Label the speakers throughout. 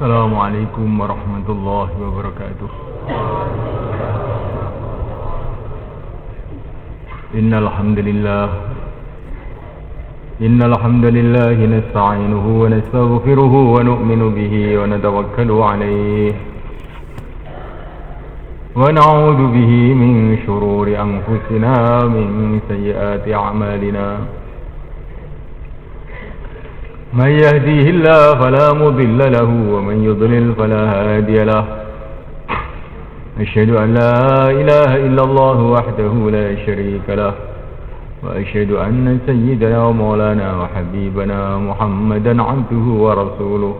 Speaker 1: السلام عليكم ورحمة الله وبركاته. إن الحمد لله نستعينه ونستغفره ونؤمن به ونتوكل عليه ونعوذ به من شرور أنفسنا من سيئات أعمالنا. من يهديه الله فلا مضل له ومن يضلل فلا هادي له. أشهد أن لا إله إلا الله وحده لا شريك له وأشهد أن سيدنا ومولانا وحبيبنا محمدا عبده ورسوله.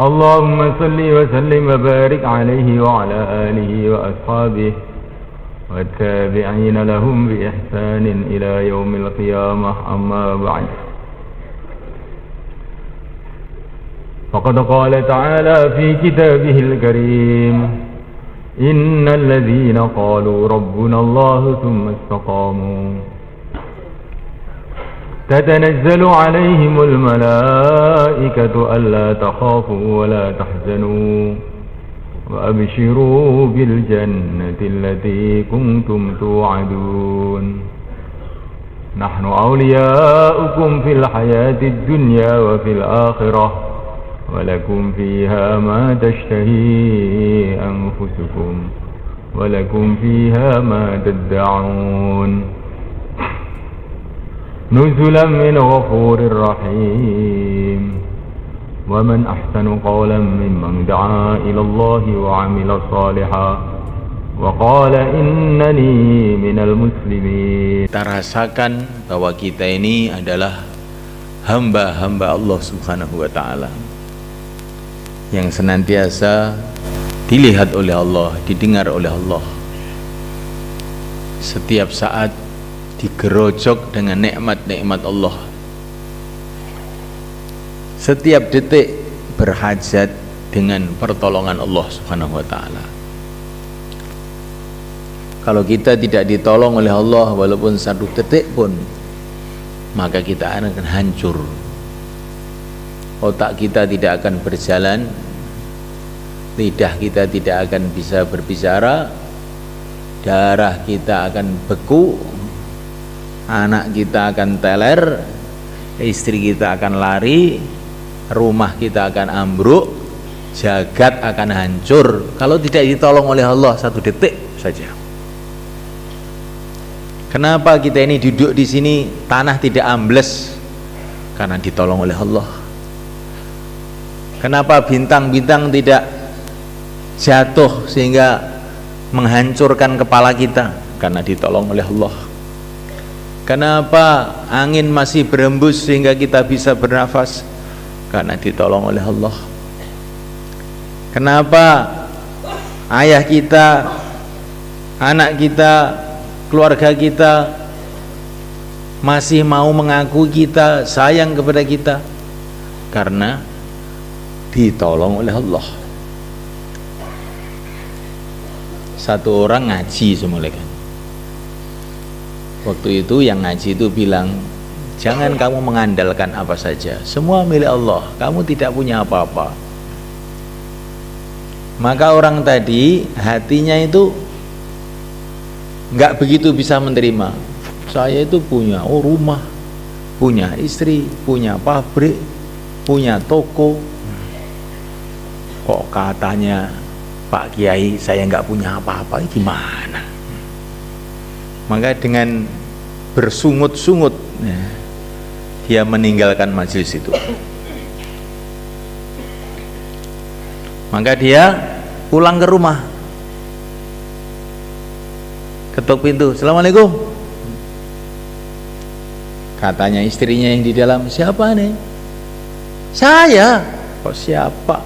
Speaker 1: اللهم صل وسلم وبارك عليه وعلى آله وأصحابه والتابعين لهم بإحسان إلى يوم القيامة. أما بعد، فقد قال تعالى في كتابه الكريم: إن الذين قالوا ربنا الله ثم استقاموا تتنزل عليهم الملائكة ألا تخافوا ولا تحزنوا وأبشروا بالجنة التي كنتم توعدون. نحن أولياؤكم في الحياة الدنيا وفي الآخرة ولكم فيها ما تشتهي أنفسكم ولكم فيها ما تدعون نزلا من غفور رحيم. ومن أحسن قولا ممن دعا إلى الله وعمل صالحا وقال إنني من المسلمين.
Speaker 2: Kita rasakan bahwa kita ini adalah hamba-hamba Allah Subhanahu wa Ta'ala yang senantiasa dilihat oleh Allah, didengar oleh Allah, setiap saat digerojok dengan nikmat-nikmat Allah, setiap detik berhajat dengan pertolongan Allah Subhanahu wa Ta'ala. Kalau kita tidak ditolong oleh Allah walaupun satu detik pun, maka kita akan hancur. Otak kita tidak akan berjalan, lidah kita tidak akan bisa berbicara, darah kita akan beku, anak kita akan teler, istri kita akan lari, rumah kita akan ambruk, jagat akan hancur kalau tidak ditolong oleh Allah satu detik saja. Kenapa kita ini duduk di sini tanah tidak ambles? Karena ditolong oleh Allah. Kenapa bintang-bintang tidak jatuh sehingga menghancurkan kepala kita? Karena ditolong oleh Allah. Kenapa angin masih berembus sehingga kita bisa bernafas? Karena ditolong oleh Allah. Kenapa ayah kita, anak kita, keluarga kita masih mau mengaku kita sayang kepada kita? Karena ditolong oleh Allah. Satu orang ngaji semula kan. Waktu itu yang ngaji itu bilang, jangan kamu mengandalkan apa saja, semua milik Allah, kamu tidak punya apa-apa. Maka orang tadi hatinya itu nggak begitu bisa menerima. Saya itu punya rumah, punya istri, punya pabrik, punya toko. Kok katanya Pak Kiai saya nggak punya apa-apa, gimana? Maka dengan bersungut-sungut dia meninggalkan majelis itu. Maka dia pulang ke rumah, ketuk pintu, "Assalamualaikum." Katanya istrinya yang di dalam, "Siapa nih?" "Saya." "Kok siapa?"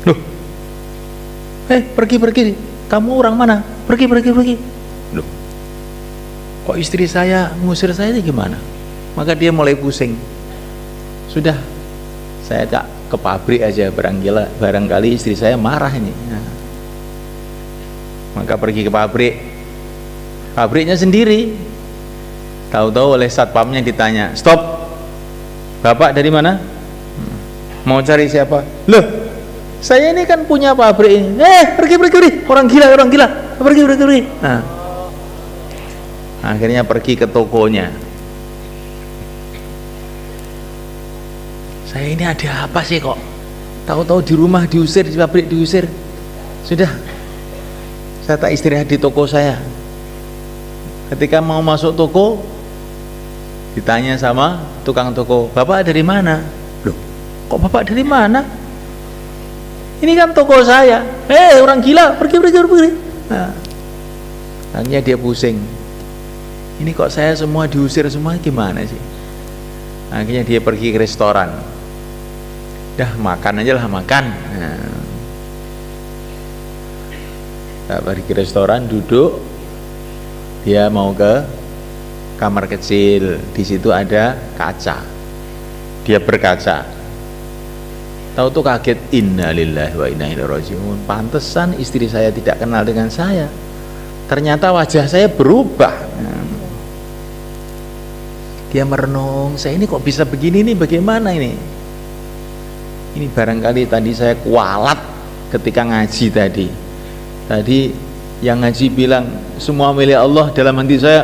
Speaker 2: "Loh, pergi. Kamu orang mana? Pergi. Loh, kok istri saya ngusir saya ini gimana?" Maka dia mulai pusing. Sudah, saya tak ke pabrik aja, barangkali istri saya marah ini. Maka pergi ke pabriknya sendiri. Tahu-tahu oleh satpamnya ditanya, "Stop, Bapak dari mana? Mau cari siapa? Loh, saya ini kan punya pabrik ini. Pergi, orang gila, pergi. Nah, akhirnya pergi ke tokonya. Saya ini ada apa sih kok? Tahu-tahu di rumah diusir, di pabrik diusir. Sudah, saya tak istirahat di toko saya. Ketika mau masuk toko, ditanya sama tukang toko, Bapak dari mana? Loh, kok Bapak dari mana? Ini kan toko saya. Orang gila, pergi. Nah, akhirnya dia pusing. Ini kok saya semua diusir semua, gimana sih? Akhirnya dia pergi ke restoran. Dah makan aja lah, makan. Nah, pergi ke restoran, duduk. Dia mau ke kamar kecil. Di situ ada kaca. Dia berkaca. Tahu tuh kaget, innalillahi wa inna ilaihi raji'un. Pantesan istri saya tidak kenal dengan saya. Ternyata wajah saya berubah. Dia merenung, saya ini kok bisa begini nih, bagaimana ini? Ini barangkali tadi saya kualat ketika ngaji tadi. Tadi yang ngaji bilang semua milik Allah, dalam hati saya,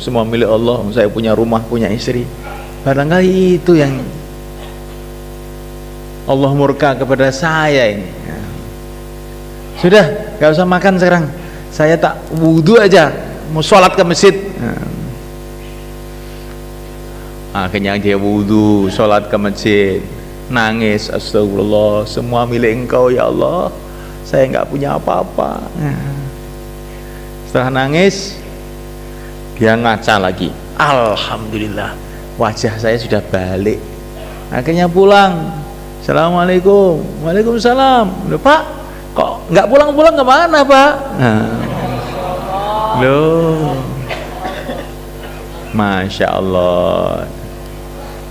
Speaker 2: semua milik Allah, saya punya rumah, punya istri. Barangkali itu yang Allah murka kepada saya ini. Sudah, gak usah makan sekarang. Saya tak wudhu aja, mau sholat ke masjid. Akhirnya dia wudhu, sholat ke masjid, nangis, astagfirullah, semua milik Engkau ya Allah, saya nggak punya apa-apa. Setelah nangis, dia ngaca lagi, alhamdulillah, wajah saya sudah balik. Akhirnya pulang, assalamualaikum, waalaikumsalam. Loh, Pak, kok nggak pulang-pulang kemana Pak? Loh, Masya Allah.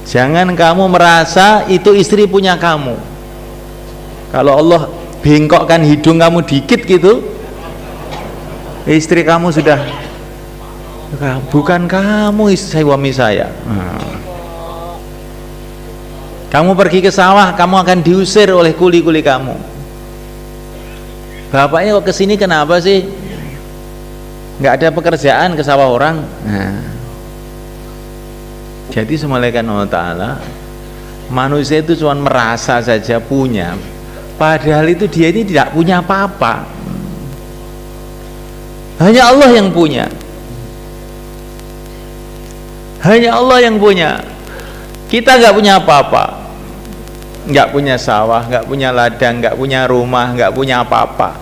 Speaker 2: Jangan kamu merasa itu istri punya kamu. Kalau Allah bengkokkan hidung kamu dikit gitu, istri kamu sudah, bukan kamu suami saya. Kamu pergi ke sawah, kamu akan diusir oleh kuli-kuli kamu. Bapaknya kok kesini kenapa sih? Nggak ada pekerjaan ke sawah orang. Jadi semalakan Allah Ta'ala, manusia itu cuma merasa saja punya, padahal itu dia ini tidak punya apa-apa. Hanya Allah yang punya. Hanya Allah yang punya. Kita nggak punya apa-apa, nggak punya sawah, nggak punya ladang, nggak punya rumah, nggak punya apa-apa.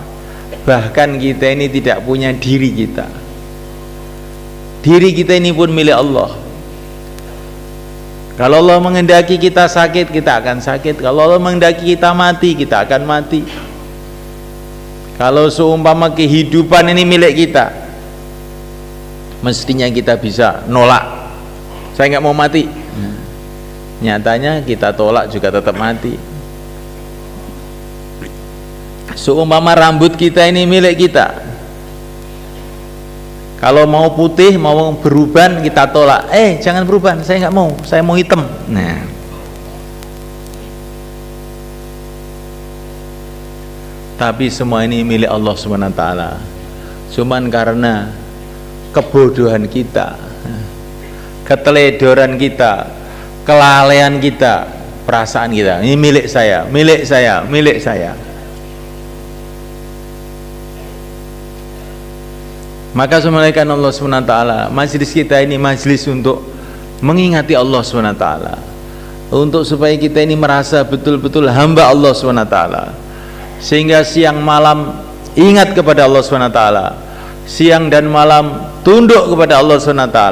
Speaker 2: Bahkan kita ini tidak punya diri kita. Diri kita ini pun milik Allah. Kalau Allah menghendaki kita sakit, kita akan sakit. Kalau Allah menghendaki kita mati, kita akan mati. Kalau seumpama kehidupan ini milik kita, mestinya kita bisa nolak. Saya nggak mau mati. Nyatanya kita tolak juga tetap mati. Seumpama rambut kita ini milik kita, kalau mau putih, mau beruban, kita tolak. Jangan beruban, saya nggak mau, saya mau hitam. Nah, tapi semua ini milik Allah SWT. Cuman karena kebodohan kita, keteledoran kita, kelalaian kita, perasaan kita, ini milik saya, milik saya, milik saya. Maka semalakan Allah SWT, majlis kita ini majlis untuk mengingati Allah SWT, untuk supaya kita ini merasa betul-betul hamba Allah SWT, sehingga siang malam ingat kepada Allah SWT, siang dan malam tunduk kepada Allah SWT,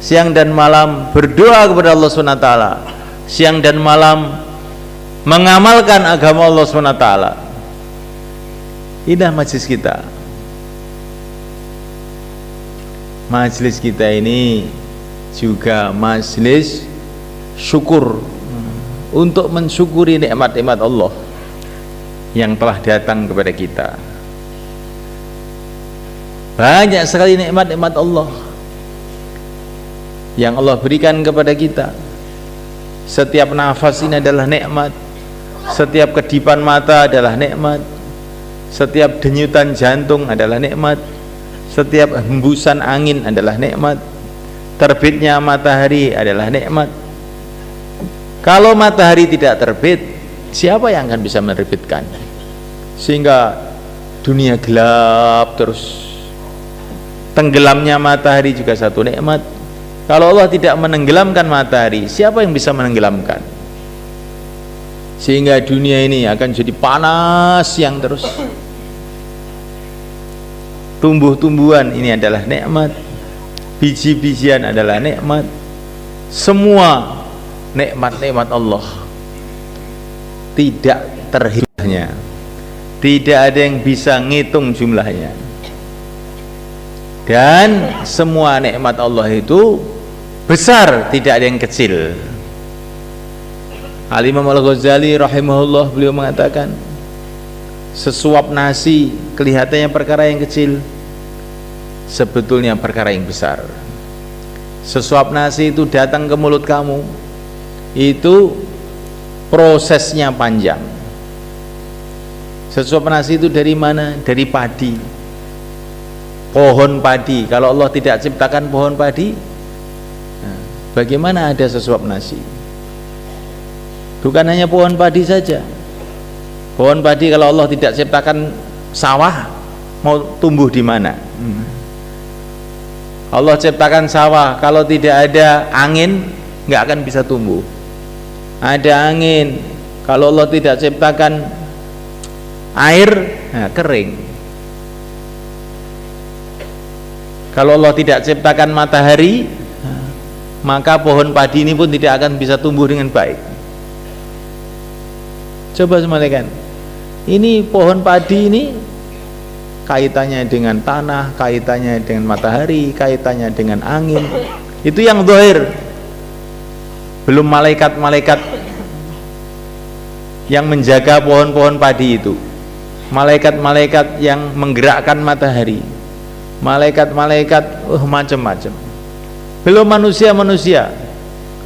Speaker 2: siang dan malam berdoa kepada Allah SWT, siang dan malam mengamalkan agama Allah SWT. Inilah majlis kita. Majlis kita ini juga majlis syukur, untuk mensyukuri nikmat-nikmat Allah yang telah datang kepada kita. Banyak sekali nikmat-nikmat Allah yang Allah berikan kepada kita. Setiap nafas ini adalah nikmat. Setiap kedipan mata adalah nikmat. Setiap denyutan jantung adalah nikmat. Setiap hembusan angin adalah nikmat. Terbitnya matahari adalah nikmat. Kalau matahari tidak terbit, siapa yang akan bisa menerbitkan? Sehingga dunia gelap terus. Tenggelamnya matahari juga satu nikmat. Kalau Allah tidak menenggelamkan matahari, siapa yang bisa menenggelamkan? Sehingga dunia ini akan jadi panas yang terus. Tumbuh-tumbuhan ini adalah nikmat, biji-bijian adalah nikmat, semua nikmat-nikmat Allah tidak terhingga, tidak ada yang bisa ngitung jumlahnya. Dan semua nikmat Allah itu besar, tidak ada yang kecil. Al-Imam Al-Ghazali rahimahullah, beliau mengatakan, sesuap nasi kelihatannya perkara yang kecil, sebetulnya perkara yang besar. Sesuap nasi itu datang ke mulut kamu, itu prosesnya panjang. Sesuap nasi itu dari mana? Dari padi, pohon padi. Kalau Allah tidak ciptakan pohon padi, bagaimana ada sesuap nasi? Bukan hanya pohon padi saja. Pohon padi kalau Allah tidak ciptakan sawah, mau tumbuh di mana? Allah ciptakan sawah, kalau tidak ada angin nggak akan bisa tumbuh. Ada angin, kalau Allah tidak ciptakan air, kering. Kalau Allah tidak ciptakan matahari, maka pohon padi ini pun tidak akan bisa tumbuh dengan baik. Coba semalekan, ini pohon padi ini kaitannya dengan tanah, kaitannya dengan matahari, kaitannya dengan angin. Itu yang zahir. Belum malaikat-malaikat yang menjaga pohon-pohon padi itu, malaikat-malaikat yang menggerakkan matahari, malaikat-malaikat macam-macam. Belum manusia-manusia.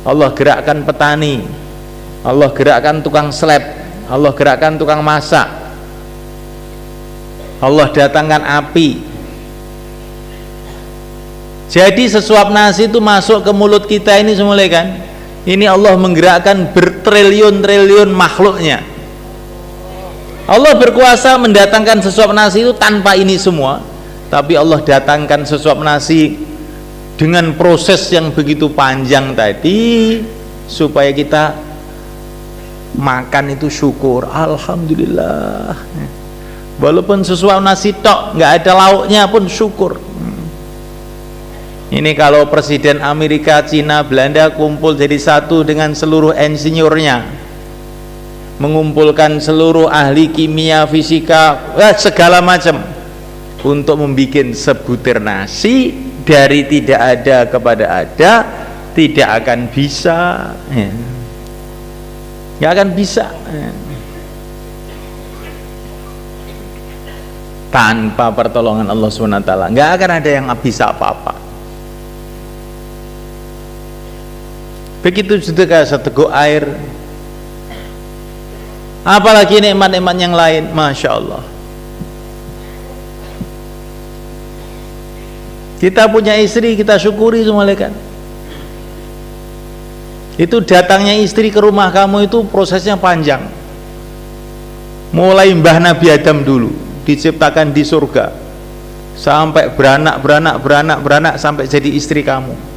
Speaker 2: Allah gerakkan petani, Allah gerakkan tukang slep, Allah gerakkan tukang masak, Allah datangkan api. Jadi sesuap nasi itu masuk ke mulut kita ini semua kan. Ini Allah menggerakkan bertriliun-triliun makhluknya. Allah berkuasa mendatangkan sesuap nasi itu tanpa ini semua, tapi Allah datangkan sesuap nasi dengan proses yang begitu panjang tadi, supaya kita makan itu syukur, alhamdulillah. Walaupun sesuap nasi tok, nggak ada lauknya pun syukur. Ini kalau Presiden Amerika, Cina, Belanda kumpul jadi satu dengan seluruh insinyurnya, mengumpulkan seluruh ahli kimia, fisika, segala macam, untuk membuat sebutir nasi dari tidak ada kepada ada, tidak akan bisa, nggak akan bisa. Tanpa pertolongan Allah SWT nggak akan ada yang bisa apa-apa. Begitu juga seteguk air, apalagi nikmat-nikmat yang lain, Masya Allah. Kita punya istri, kita syukuri semua kan. Itu datangnya istri ke rumah kamu itu prosesnya panjang. Mulai mbah Nabi Adam dulu diciptakan di surga, sampai beranak sampai jadi istri kamu.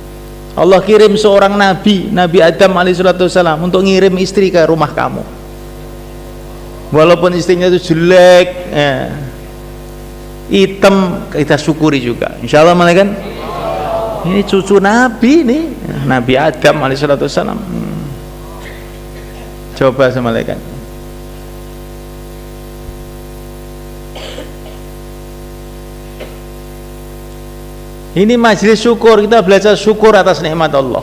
Speaker 2: Allah kirim seorang nabi, Nabi Adam alaihissalam, untuk ngirim istri ke rumah kamu. Walaupun istrinya itu jelek, hitam, kita syukuri juga. Insya Allah malah kan. Ini cucu Nabi nih, Nabi Adam alaihissalam. Coba sama malaikat. Ini majelis syukur, kita belajar syukur atas nikmat Allah.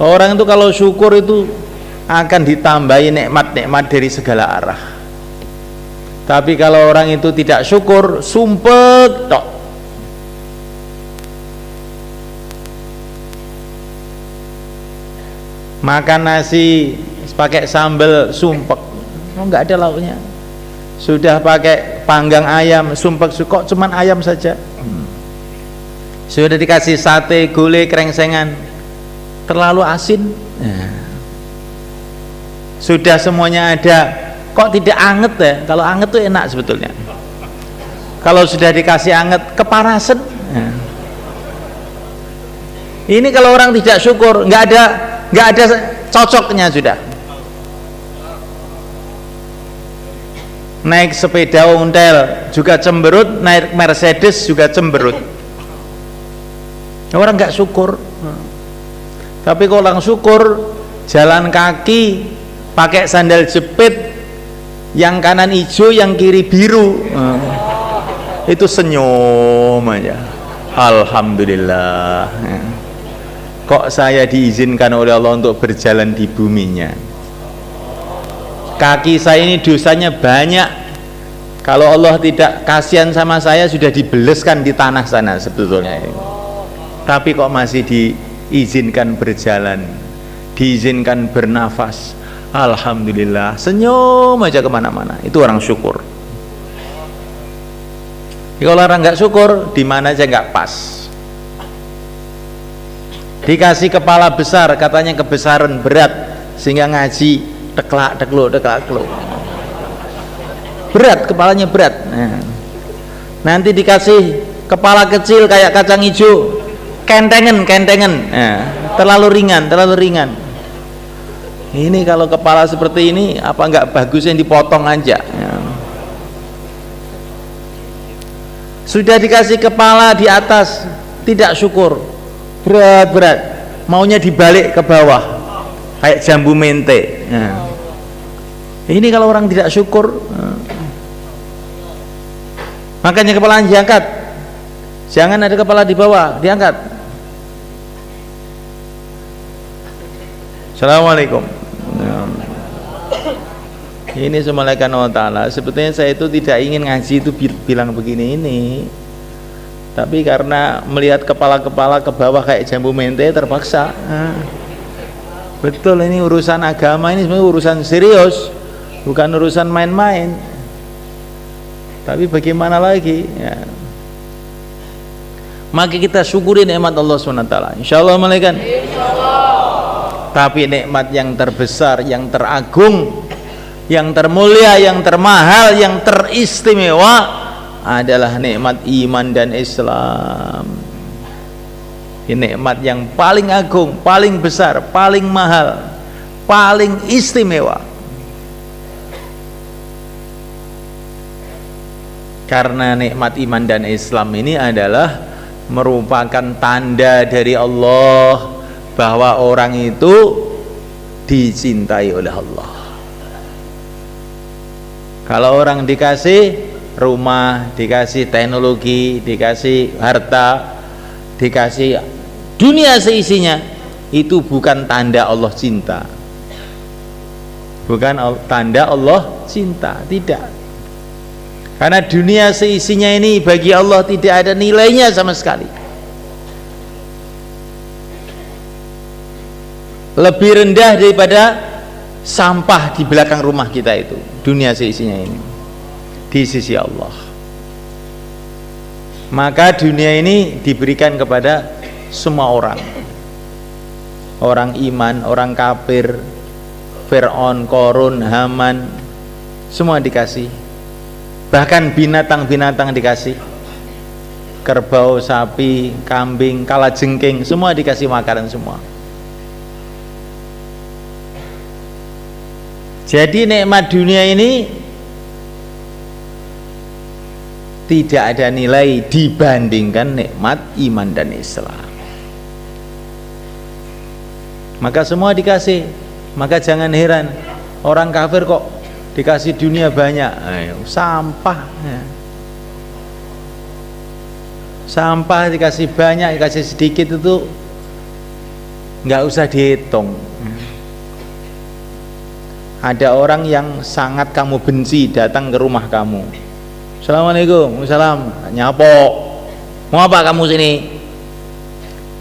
Speaker 2: Orang itu kalau syukur itu akan ditambahi nikmat-nikmat dari segala arah. Tapi kalau orang itu tidak syukur, sumpek tok. Makan nasi pakai sambal sumpek, nggak ada lauknya. Sudah pakai panggang ayam sumpek, kok cuman ayam saja. Sudah dikasih sate, gulai, krengsengan, terlalu asin. Sudah semuanya ada, kok tidak anget ya? Kalau anget tuh enak sebetulnya. Kalau sudah dikasih anget, kepanasan. Ini kalau orang tidak syukur, nggak ada cocoknya sudah. Naik sepeda ontel juga cemberut, naik Mercedes juga cemberut. Orang nggak syukur. Tapi kalau orang syukur, jalan kaki pakai sandal jepit, yang kanan hijau, yang kiri biru, itu senyum aja. Alhamdulillah. Kok saya diizinkan oleh Allah untuk berjalan di buminya. Kaki saya ini dosanya banyak. Kalau Allah tidak kasihan sama saya, sudah dibeleskan di tanah sana sebetulnya. Tapi kok masih diizinkan berjalan, diizinkan bernafas. Alhamdulillah, senyum aja kemana-mana. Itu orang syukur. Kalau orang nggak syukur, di mana aja nggak pas. Dikasih kepala besar, katanya kebesaran berat, sehingga ngaji teklak tekluk. Berat, kepalanya berat. Nanti dikasih kepala kecil kayak kacang hijau, kentengan, terlalu ringan. Ini kalau kepala seperti ini, apa nggak bagusnya dipotong aja? Sudah dikasih kepala di atas, tidak syukur, berat, maunya dibalik ke bawah, kayak jambu mente. Ini kalau orang tidak syukur. Makanya kepala diangkat, jangan ada kepala di bawah, diangkat. Assalamualaikum. Ini Subhanallahi wa ta'ala. Sebetulnya saya itu tidak ingin ngaji itu bilang begini ini, tapi karena melihat kepala-kepala ke bawah kayak jambu mente terpaksa. Betul, ini urusan agama, ini sebenarnya urusan serius, bukan urusan main-main. Tapi bagaimana lagi ya. Maka kita syukuri nikmat Allah SWT, insyaallah malaikat. Tapi nikmat yang terbesar, yang teragung, yang termulia, yang termahal, yang teristimewa adalah nikmat iman dan Islam. Ini nikmat yang paling agung, paling besar, paling mahal, paling istimewa. Karena nikmat iman dan Islam ini adalah merupakan tanda dari Allah bahwa orang itu dicintai oleh Allah. Kalau orang dikasih rumah, dikasih teknologi, dikasih harta, dikasih dunia seisinya, itu bukan tanda Allah cinta, bukan tanda Allah cinta, tidak. Karena dunia seisinya ini bagi Allah tidak ada nilainya sama sekali. Lebih rendah daripada sampah di belakang rumah kita itu, dunia seisinya ini di sisi Allah. Maka dunia ini diberikan kepada semua orang, orang iman, orang kafir, Fir'aun, Korun, Haman, semua dikasih. Bahkan binatang-binatang dikasih, kerbau, sapi, kambing, kalajengking, semua dikasih makanan semua. Jadi nikmat dunia ini tidak ada nilai dibandingkan nikmat iman dan Islam. Maka semua dikasih. Maka jangan heran orang kafir kok dikasih dunia banyak. Sampah ya. Sampah dikasih banyak, dikasih sedikit itu nggak usah dihitung. Ada orang yang sangat kamu benci datang ke rumah kamu. Assalamualaikum, waalaikumsalam, nyapok. Mau apa kamu sini?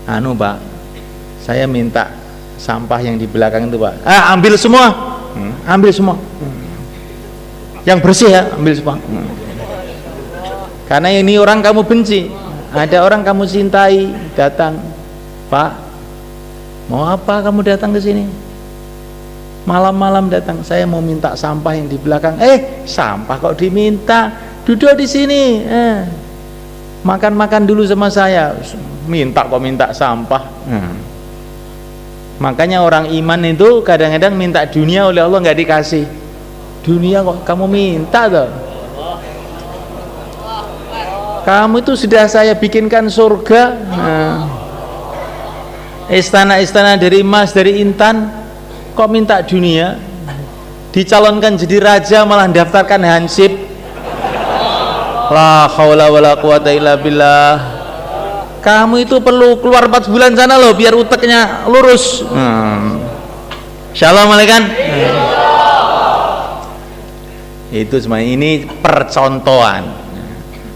Speaker 2: Anu Pak, saya minta sampah yang di belakang itu Pak, ambil semua, ambil semua, yang bersih ya, ambil semua, karena ini orang kamu benci, ada orang kamu cintai datang, Pak, mau apa kamu datang ke sini? Malam-malam datang, saya mau minta sampah yang di belakang. Sampah kok diminta? Duduk di sini, makan-makan dulu sama saya. Minta kok minta sampah. Makanya orang iman itu kadang-kadang minta dunia oleh Allah nggak dikasih. Dunia kok kamu minta toh? Kamu itu sudah saya bikinkan surga, istana-istana dari emas, dari intan, kok minta dunia? Dicalonkan jadi raja malah daftarkan hansip. La haula wala quwata illa billah. Kamu itu perlu keluar 4 bulan sana loh biar uteknya lurus. Shalom alaikum. Itu semuanya ini percontohan.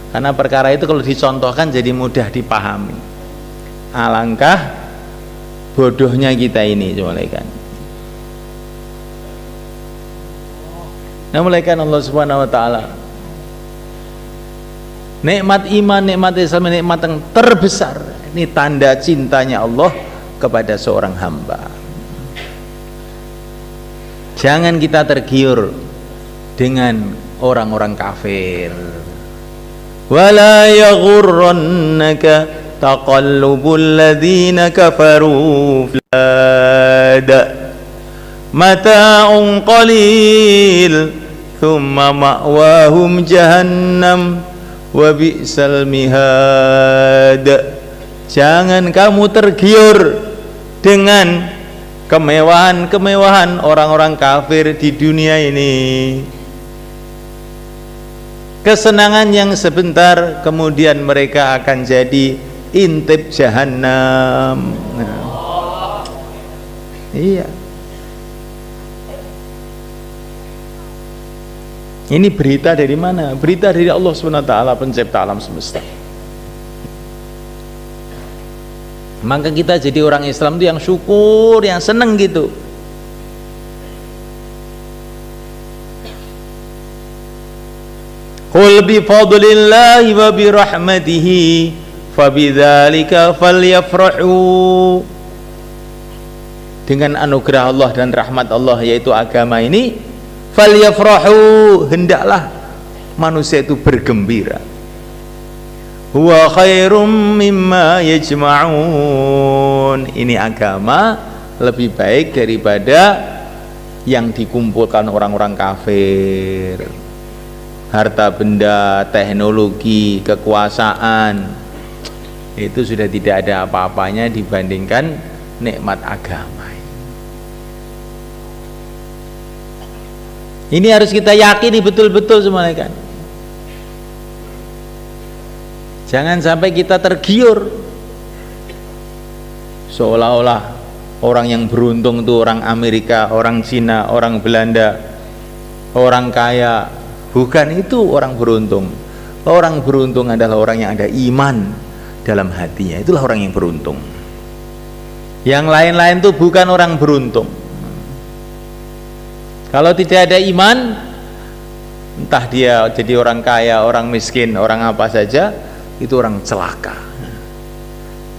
Speaker 2: Karena perkara itu kalau dicontohkan jadi mudah dipahami. Alangkah bodohnya kita ini, malaikat. Nah, malaikat Allah Subhanahu wa taala. Nikmat iman, nikmat Islam, nikmat yang terbesar. Ini tanda cintanya Allah kepada seorang hamba. Jangan kita tergiur dengan orang-orang kafir. Wala yaghurrannaka taqallubul ladzina kafaru fil bilad mata'un qalil thumma ma'wahum jahannam wa bi'sal mihad. Jangan kamu tergiur dengan kemewahan-kemewahan orang-orang kafir di dunia ini. Kesenangan yang sebentar, kemudian mereka akan jadi intip jahannam. Iya. Ini berita dari mana? Berita dari Allah SWT, pencipta alam semesta. Maka kita jadi orang Islam itu yang syukur, yang seneng gitu. Qul bi fadlillahi wa bi rahmatihi fabidzalika falyafrahu. Dengan anugerah Allah dan rahmat Allah, yaitu agama ini, falyafrahu, hendaklah manusia itu bergembira. Huwa khairum mimma yajma'un. Ini agama lebih baik daripada yang dikumpulkan orang-orang kafir. Harta benda, teknologi, kekuasaan, itu sudah tidak ada apa-apanya dibandingkan nikmat agama. Ini harus kita yakini betul-betul semuanya kan. Jangan sampai kita tergiur seolah-olah orang yang beruntung itu orang Amerika, orang Cina, orang Belanda, orang kaya. Bukan itu orang beruntung. Orang beruntung adalah orang yang ada iman dalam hatinya. Itulah orang yang beruntung. Yang lain-lain itu bukan orang beruntung. Kalau tidak ada iman, entah dia jadi orang kaya, orang miskin, orang apa saja, itu orang celaka.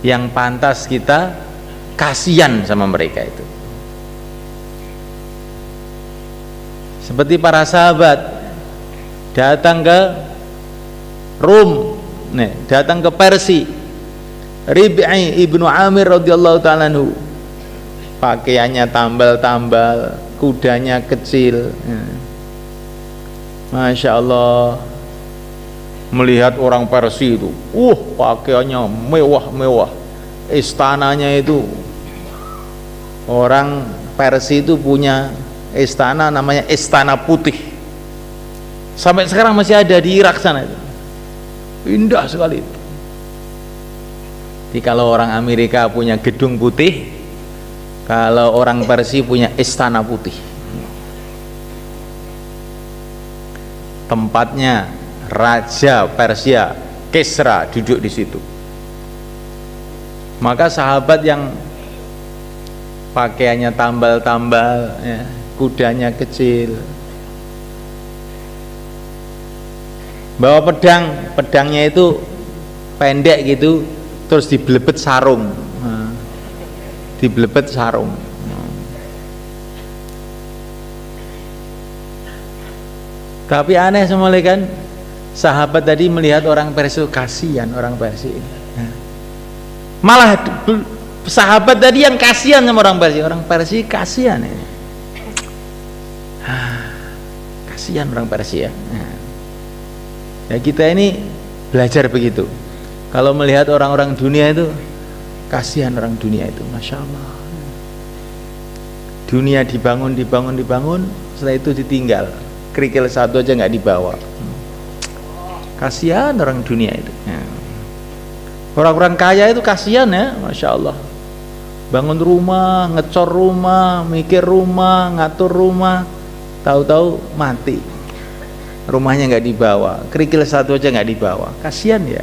Speaker 2: Yang pantas kita kasihan sama mereka itu. Seperti para sahabat datang ke Rum, datang ke Persia. Rib'i ibnu Amir radhiyallahu ta'ala anhu, pakaiannya tambal-tambal, kudanya kecil. Masya Allah, melihat orang Persia itu, pakaiannya mewah-mewah, istananya itu, orang Persia itu punya istana namanya Istana Putih. Sampai sekarang masih ada di Irak sana itu. Indah sekali itu. Jadi kalau orang Amerika punya gedung putih, kalau orang Persia punya Istana Putih. Tempatnya Raja Persia Kisra duduk di situ. Maka sahabat yang pakaiannya tambal-tambal, ya, kudanya kecil, bawa pedang, pedangnya itu pendek gitu, terus dibelebet sarung, dibelebet sarung. Tapi aneh semua kan, sahabat tadi melihat orang Persia, kasihan orang Persia. Malah sahabat tadi yang kasihan sama orang Persia kasihan ini. Kasihan orang Persia. Ya kita ini belajar begitu. Kalau melihat orang-orang dunia itu, kasihan orang dunia itu, masya Allah. Dunia dibangun, setelah itu ditinggal. Kerikil satu aja nggak dibawa. Kasihan orang dunia itu. Orang-orang kaya itu kasihan ya, masya Allah. Bangun rumah, ngecor rumah, mikir rumah, ngatur rumah, tahu-tahu mati. Rumahnya nggak dibawa, kerikil satu aja nggak dibawa. Kasihan ya.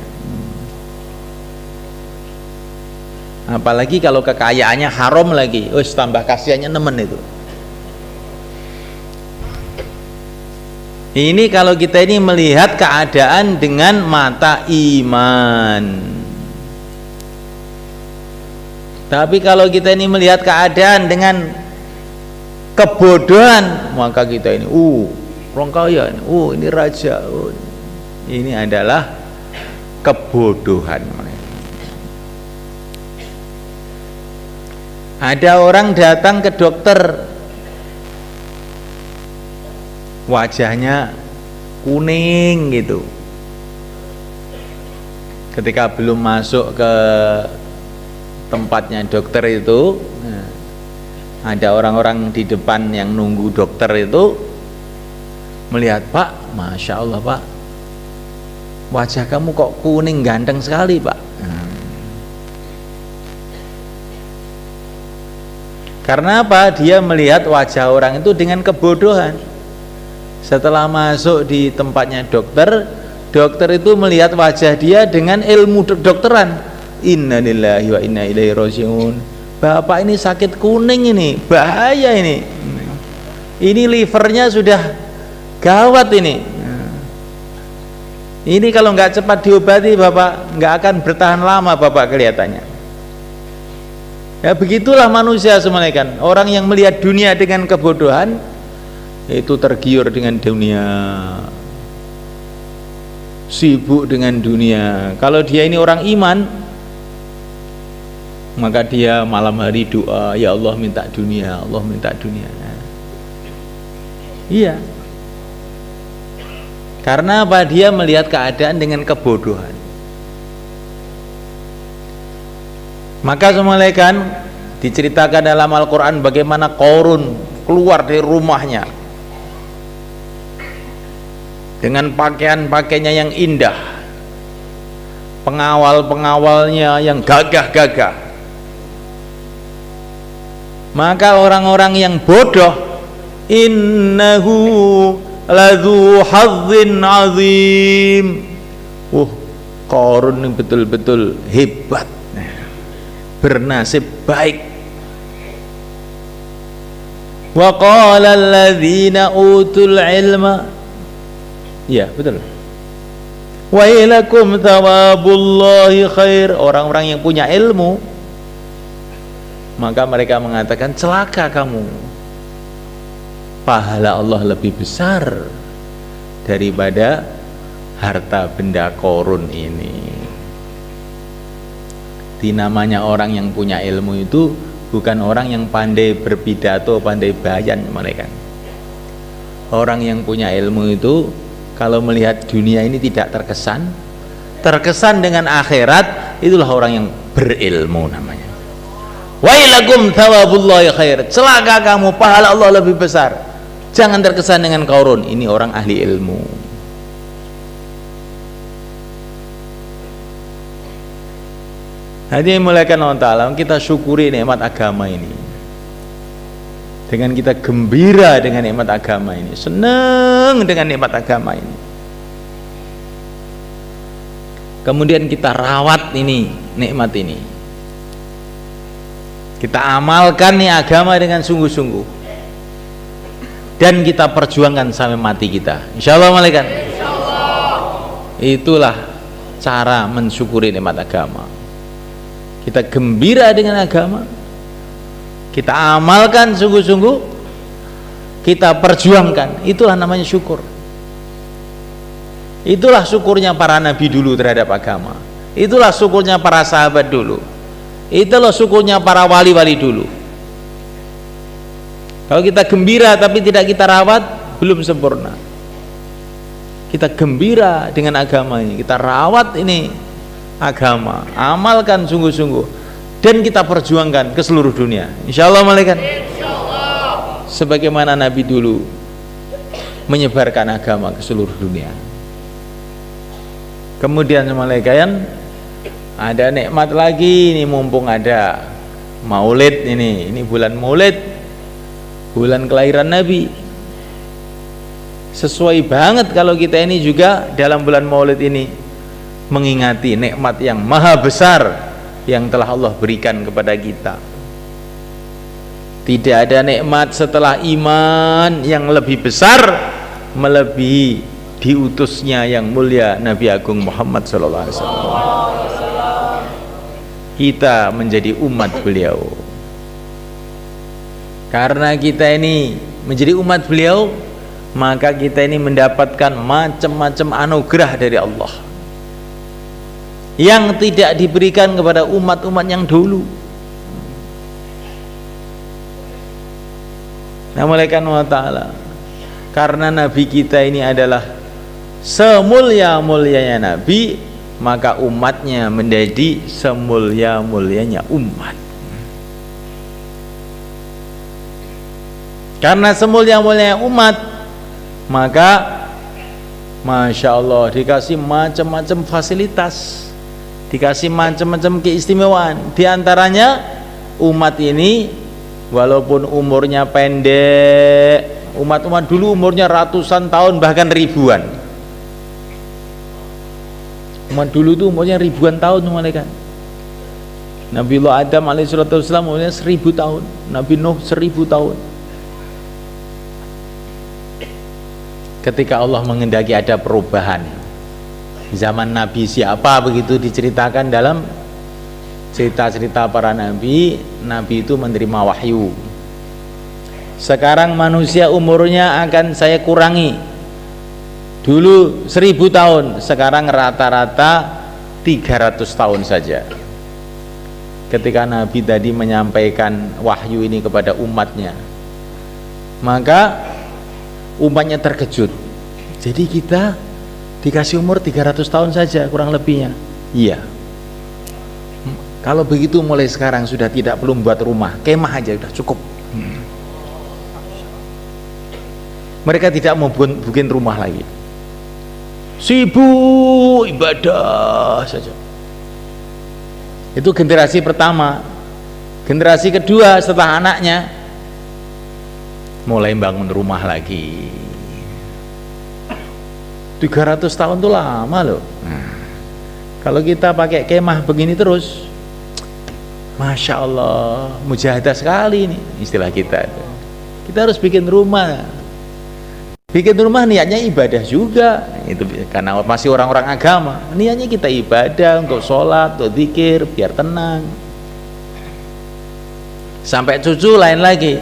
Speaker 2: Apalagi kalau kekayaannya haram lagi, tambah kasihannya nemen itu. Ini kalau kita ini melihat keadaan dengan mata iman. Tapi kalau kita ini melihat keadaan dengan kebodohan, maka kita ini orang kaya, ini raja, ini adalah kebodohan. Ada orang datang ke dokter, wajahnya kuning gitu. Ketika belum masuk ke tempatnya dokter itu, ada orang-orang di depan yang nunggu dokter itu melihat, Pak, masya Allah Pak, wajah kamu kok kuning ganteng sekali Pak. Karena apa? Dia melihat wajah orang itu dengan kebodohan. Setelah masuk di tempatnya dokter, dokter itu melihat wajah dia dengan ilmu dokteran. Innalillahi wa inna ilaihi rajiun. Bapak ini sakit kuning ini, bahaya ini. Ini livernya sudah gawat ini. Ini kalau nggak cepat diobati Bapak nggak akan bertahan lama Bapak kelihatannya. Ya begitulah manusia semuanya kan. Orang yang melihat dunia dengan kebodohan itu tergiur dengan dunia, sibuk dengan dunia. Kalau dia ini orang iman, maka dia malam hari doa, ya Allah minta dunia, Allah minta dunia. Iya. Karena apa? Dia melihat keadaan dengan kebodohan. Maka semuanya kan diceritakan dalam Al-Quran bagaimana Qarun keluar dari rumahnya dengan pakaian-pakaiannya yang indah, pengawal-pengawalnya yang gagah-gagah. Maka orang-orang yang bodoh, innahu ladzu hazzin azim, Qarun ini betul-betul hebat, bernasib baik. Wa qala alladzina utul ilma, ya betul, wailakum thawabullahi khair. Orang-orang yang punya ilmu, maka mereka mengatakan celaka kamu, pahala Allah lebih besar daripada harta benda Qarun ini. Namanya orang yang punya ilmu itu bukan orang yang pandai berpidato, pandai bayan mereka. Orang yang punya ilmu itu kalau melihat dunia ini tidak terkesan dengan akhirat, itulah orang yang berilmu namanya. Wailakum thawabullahi khair, celaka kamu, pahala Allah lebih besar. Jangan terkesan dengan Qarun, ini orang ahli ilmu. Hadirin muliakan Allah Ta'ala, kita syukuri nikmat agama ini. Dengan kita gembira dengan nikmat agama ini, senang dengan nikmat agama ini. Kemudian kita rawat ini, nikmat ini. Kita amalkan nih agama dengan sungguh-sungguh, dan kita perjuangkan sampai mati kita. Insya Allah malaikat. Itulah cara mensyukuri nikmat agama. Kita gembira dengan agama, kita amalkan sungguh-sungguh, kita perjuangkan. Itulah namanya syukur. Itulah syukurnya para nabi dulu terhadap agama. Itulah syukurnya para sahabat dulu. Itulah syukurnya para wali-wali dulu. Kalau kita gembira tapi tidak kita rawat, belum sempurna. Kita gembira dengan agama ini, kita rawat ini agama, amalkan sungguh-sungguh, dan kita perjuangkan ke seluruh dunia. Insya Allah malaikat. Sebagaimana Nabi dulu menyebarkan agama ke seluruh dunia. Kemudian malaikat, ada nikmat lagi ini, mumpung ada Maulid ini bulan Maulid, bulan kelahiran Nabi. Sesuai banget kalau kita ini juga dalam bulan Maulid ini mengingati nikmat yang maha besar yang telah Allah berikan kepada kita. Tidak ada nikmat setelah iman yang lebih besar melebihi diutusnya yang mulia Nabi Agung Muhammad SAW. Kita menjadi umat beliau. Karena kita ini menjadi umat beliau, maka kita ini mendapatkan macam-macam anugerah dari Allah yang tidak diberikan kepada umat-umat yang dulu. Nah, malaikat wa ta'ala, karena Nabi kita ini adalah semulia-mulianya Nabi, maka umatnya menjadi semulia-mulianya umat. Karena semulia-mulianya umat, maka Masya Allah dikasih macam-macam fasilitas, dikasih macam-macam keistimewaan. Di antaranya umat ini walaupun umurnya pendek, umat-umat dulu umurnya ratusan tahun bahkan ribuan. Umat dulu itu umurnya ribuan tahun, malaikat. Nabiullah Adam alaihissalam umurnya 1000 tahun, Nabi Nuh 1000 tahun. Ketika Allah menghendaki ada perubahan, zaman Nabi siapa begitu diceritakan dalam cerita-cerita para nabi. Nabi itu menerima wahyu. Sekarang manusia umurnya akan saya kurangi. Dulu 1000 tahun, sekarang rata-rata 300 tahun saja. Ketika Nabi tadi menyampaikan wahyu ini kepada umatnya, maka umatnya terkejut. Jadi kita dikasih umur 300 tahun saja kurang lebihnya. Iya. Kalau begitu mulai sekarang sudah tidak perlu membuat rumah, kemah aja sudah cukup. Mereka tidak mau bikin rumah lagi. Sibuk ibadah saja. Itu generasi pertama. Generasi kedua setelah anaknya mulai bangun rumah lagi. 300 tahun itu lama loh. Kalau kita pakai kemah begini terus, Masya Allah, mujahadah sekali ini istilah kita. Kita harus bikin rumah. Bikin rumah niatnya ibadah juga. Itu karena masih orang-orang agama. Niatnya kita ibadah, untuk sholat, untuk zikir, biar tenang. Sampai cucu lain lagi.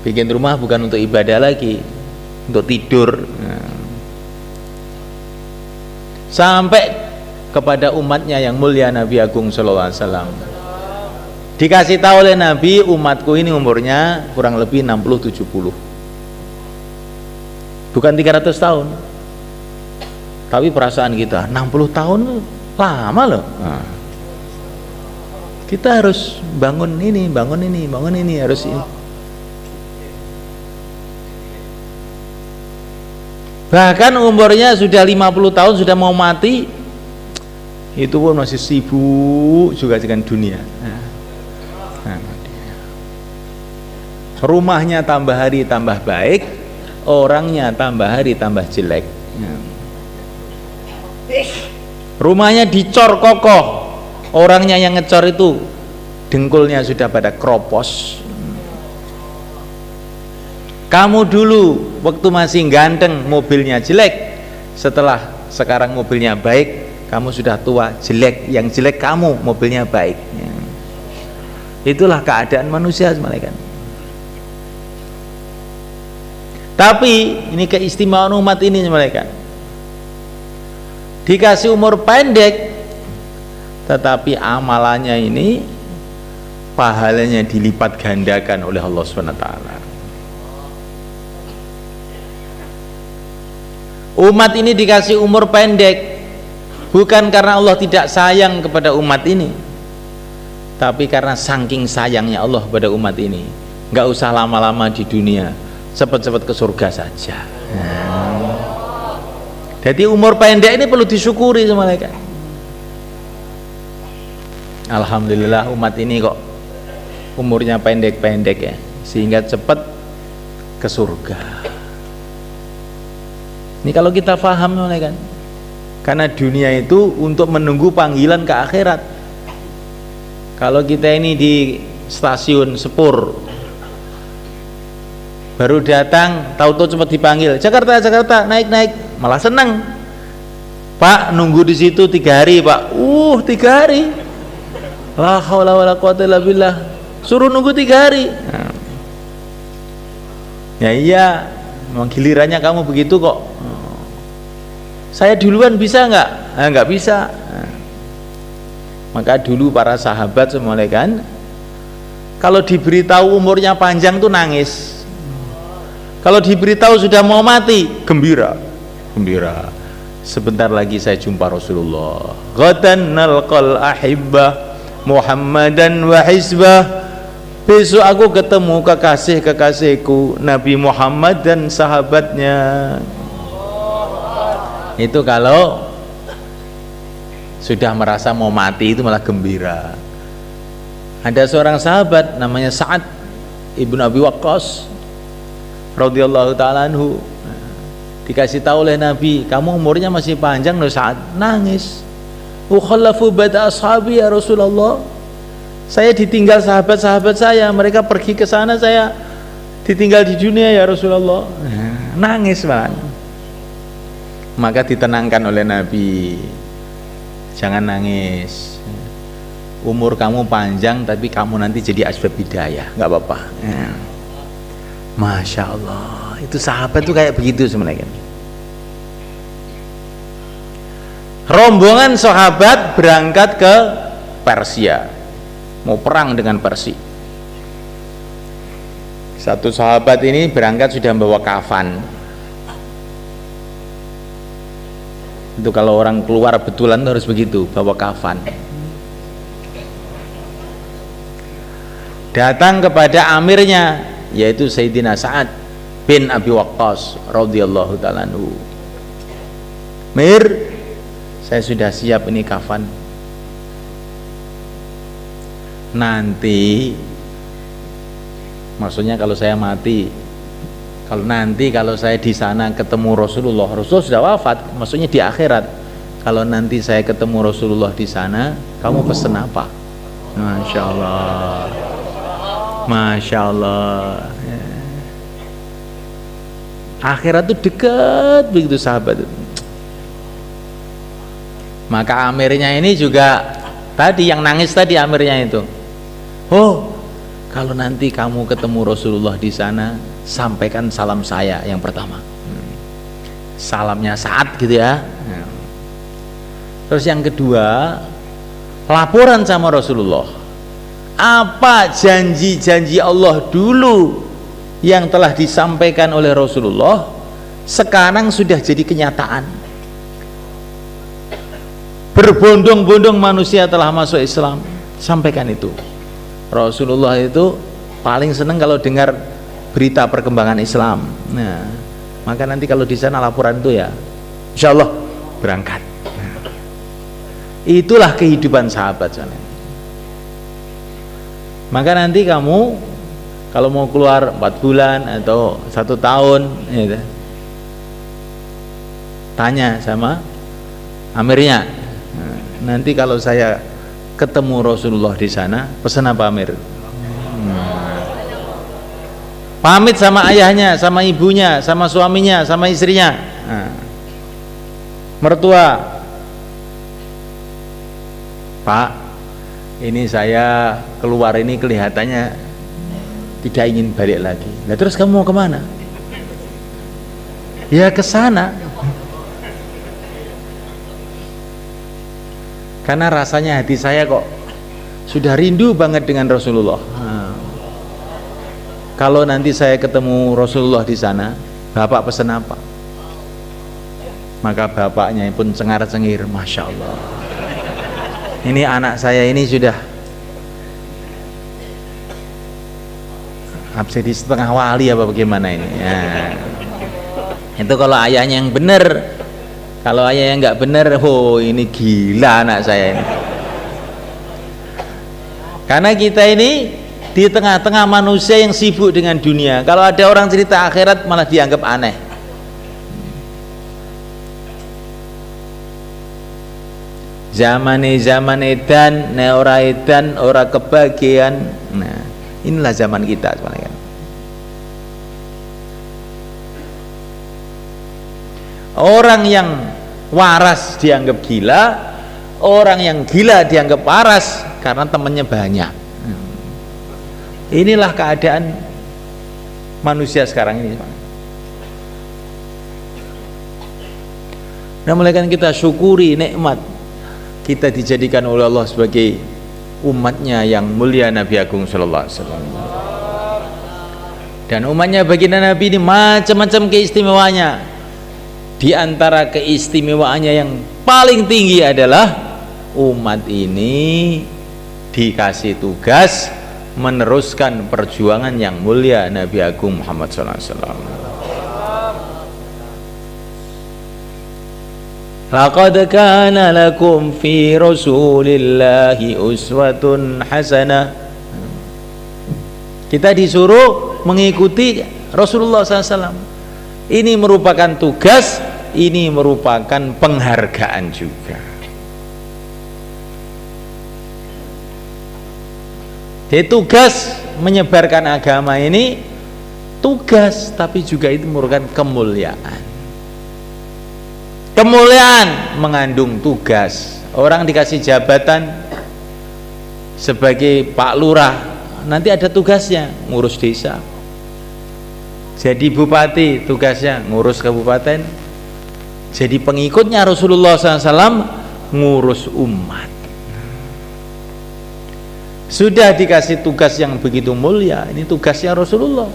Speaker 2: Bikin rumah bukan untuk ibadah lagi, untuk tidur. Sampai kepada umatnya yang mulia Nabi Agung Sallallahu Alaihi Wasallam. Dikasih tahu oleh Nabi, umatku ini umurnya kurang lebih 60-70. Bukan 300 tahun. Tapi perasaan kita 60 tahun lama loh. Kita harus bangun ini, harus ini. Bahkan umurnya sudah 50 tahun, sudah mau mati, itu pun masih sibuk juga dengan dunia. Rumahnya tambah hari tambah baik, orangnya tambah hari tambah jelek. Rumahnya dicor kokoh, orangnya yang ngecor itu dengkulnya sudah pada kropos. Kamu dulu waktu masih ganteng mobilnya jelek, sekarang mobilnya baik, kamu sudah tua jelek, yang jelek kamu, mobilnya baik. Itulah keadaan manusia malaikat. Tapi ini keistimewaan umat ini malaikat, dikasih umur pendek tetapi amalannya ini pahalanya dilipat gandakan oleh Allah SWT. Umat ini dikasih umur pendek bukan karena Allah tidak sayang kepada umat ini, tapi karena saking sayangnya Allah kepada umat ini. Nggak usah lama-lama di dunia, cepat-cepat ke surga saja. Jadi umur pendek ini perlu disyukuri sama mereka. Alhamdulillah umat ini kok umurnya pendek-pendek ya, sehingga cepat ke surga. Ini kalau kita paham kan, karena dunia itu untuk menunggu panggilan ke akhirat. Kalau kita ini di stasiun Sepur baru datang, tahu-tahu cepat dipanggil Jakarta, naik, malah senang. Pak, nunggu di situ 3 hari Pak. 3 hari. La haula wala quwata illa billah. Suruh nunggu 3 hari. Ya iya, memang gilirannya kamu begitu kok. Saya duluan bisa nggak? Nggak bisa. Maka dulu para sahabat semua kan, kalau diberitahu umurnya panjang tuh nangis. Kalau diberitahu sudah mau mati, gembira. Sebentar lagi saya jumpa Rasulullah. Ghadan nalqal ahibbah Muhammadan wa hizbah. Besok aku ketemu kekasihku Nabi Muhammad dan sahabatnya. Itu kalau sudah merasa mau mati itu malah gembira. Ada seorang sahabat namanya Sa'ad ibnu Abi Waqqas radhiyallahu ta'ala anhu, dikasih tahu oleh Nabi, kamu umurnya masih panjang loh Sa'ad. Nangis. Ukhallafu bada ashabi ya Rasulullah, saya ditinggal sahabat-sahabat saya, mereka pergi ke sana, saya ditinggal di dunia ya Rasulullah. Nangis man. Maka ditenangkan oleh Nabi, jangan nangis, umur kamu panjang tapi kamu nanti jadi asbab hidayah, nggak apa-apa. Masya Allah, itu sahabat tuh kayak begitu sebenarnya. Rombongan sahabat berangkat ke Persia, mau perang dengan Persia. Satu sahabat ini berangkat sudah membawa kafan. Itu kalau orang keluar betulan harus begitu, bawa kafan. Datang kepada amirnya, yaitu Sayyidina Sa'ad bin Abi Waqqas radhiyallahu ta'ala anhu. Mir, saya sudah siap ini kafan. Nanti, maksudnya kalau saya mati, kalau saya di sana ketemu Rasulullah sudah wafat, maksudnya di akhirat. Kalau nanti saya ketemu Rasulullah di sana, kamu pesen apa? Masya Allah, Masya Allah. Akhirat itu dekat begitu sahabat. Maka amirnya ini juga tadi yang nangis tadi, amirnya itu, kalau nanti kamu ketemu Rasulullah di sana, sampaikan salam saya yang pertama. Salamnya Sa'ad gitu ya. Terus yang kedua, laporan sama Rasulullah, apa janji-janji Allah dulu yang telah disampaikan oleh Rasulullah sekarang sudah jadi kenyataan. Berbondong-bondong manusia telah masuk Islam, sampaikan itu. Rasulullah itu paling senang kalau dengar berita perkembangan Islam. Nah, maka nanti kalau di sana laporan itu ya, insya Allah berangkat. Itulah kehidupan sahabat sana. Maka nanti kamu kalau mau keluar 4 bulan atau 1 tahun, ya, tanya sama amirnya. Nanti kalau saya ketemu Rasulullah di sana, pesan apa Amir? Pamit sama ayahnya, sama ibunya, sama suaminya, sama istrinya, mertua. Pak, ini saya keluar ini kelihatannya tidak ingin balik lagi. Nah terus kamu mau kemana? Ya ke sana. Karena rasanya hati saya kok sudah rindu banget dengan Rasulullah. Kalau nanti saya ketemu Rasulullah di sana, Bapak pesan apa? Maka bapaknya pun cengar-cengir, Masya Allah. Ini anak saya ini sudah jadi setengah wali apa bagaimana ini? Ya. Itu kalau ayahnya yang benar. Kalau ayah yang nggak benar, oh ini gila anak saya ini. Karena kita ini di tengah-tengah manusia yang sibuk dengan dunia. Kalau ada orang cerita akhirat malah dianggap aneh. Zaman edan, ora edan, ora kebagian. Nah, inilah zaman kita sebenarnya. Orang yang waras dianggap gila, orang yang gila dianggap waras karena temannya banyak. Inilah keadaan manusia sekarang ini. Nah, mulai kan kita syukuri nikmat kita dijadikan oleh Allah sebagai umatnya yang mulia Nabi Agung Sallallahu Alaihi Wasallam. Dan umatnya baginda Nabi ini macam-macam keistimewaannya. Di antara keistimewaannya yang paling tinggi adalah umat ini dikasih tugas meneruskan perjuangan yang mulia Nabi Agung Muhammad SAW. Laqad kana lakum fi Rasulillahi uswatun hasanah. Kita disuruh mengikuti Rasulullah SAW. Ini merupakan tugas, ini merupakan penghargaan juga. Jadi tugas menyebarkan agama ini tugas, tapi juga itu merupakan kemuliaan. Kemuliaan mengandung tugas. Orang dikasih jabatan sebagai Pak Lurah, nanti ada tugasnya ngurus desa. Jadi bupati tugasnya ngurus kabupaten. Jadi pengikutnya Rasulullah SAW ngurus umat. Sudah dikasih tugas yang begitu mulia, ini tugasnya Rasulullah.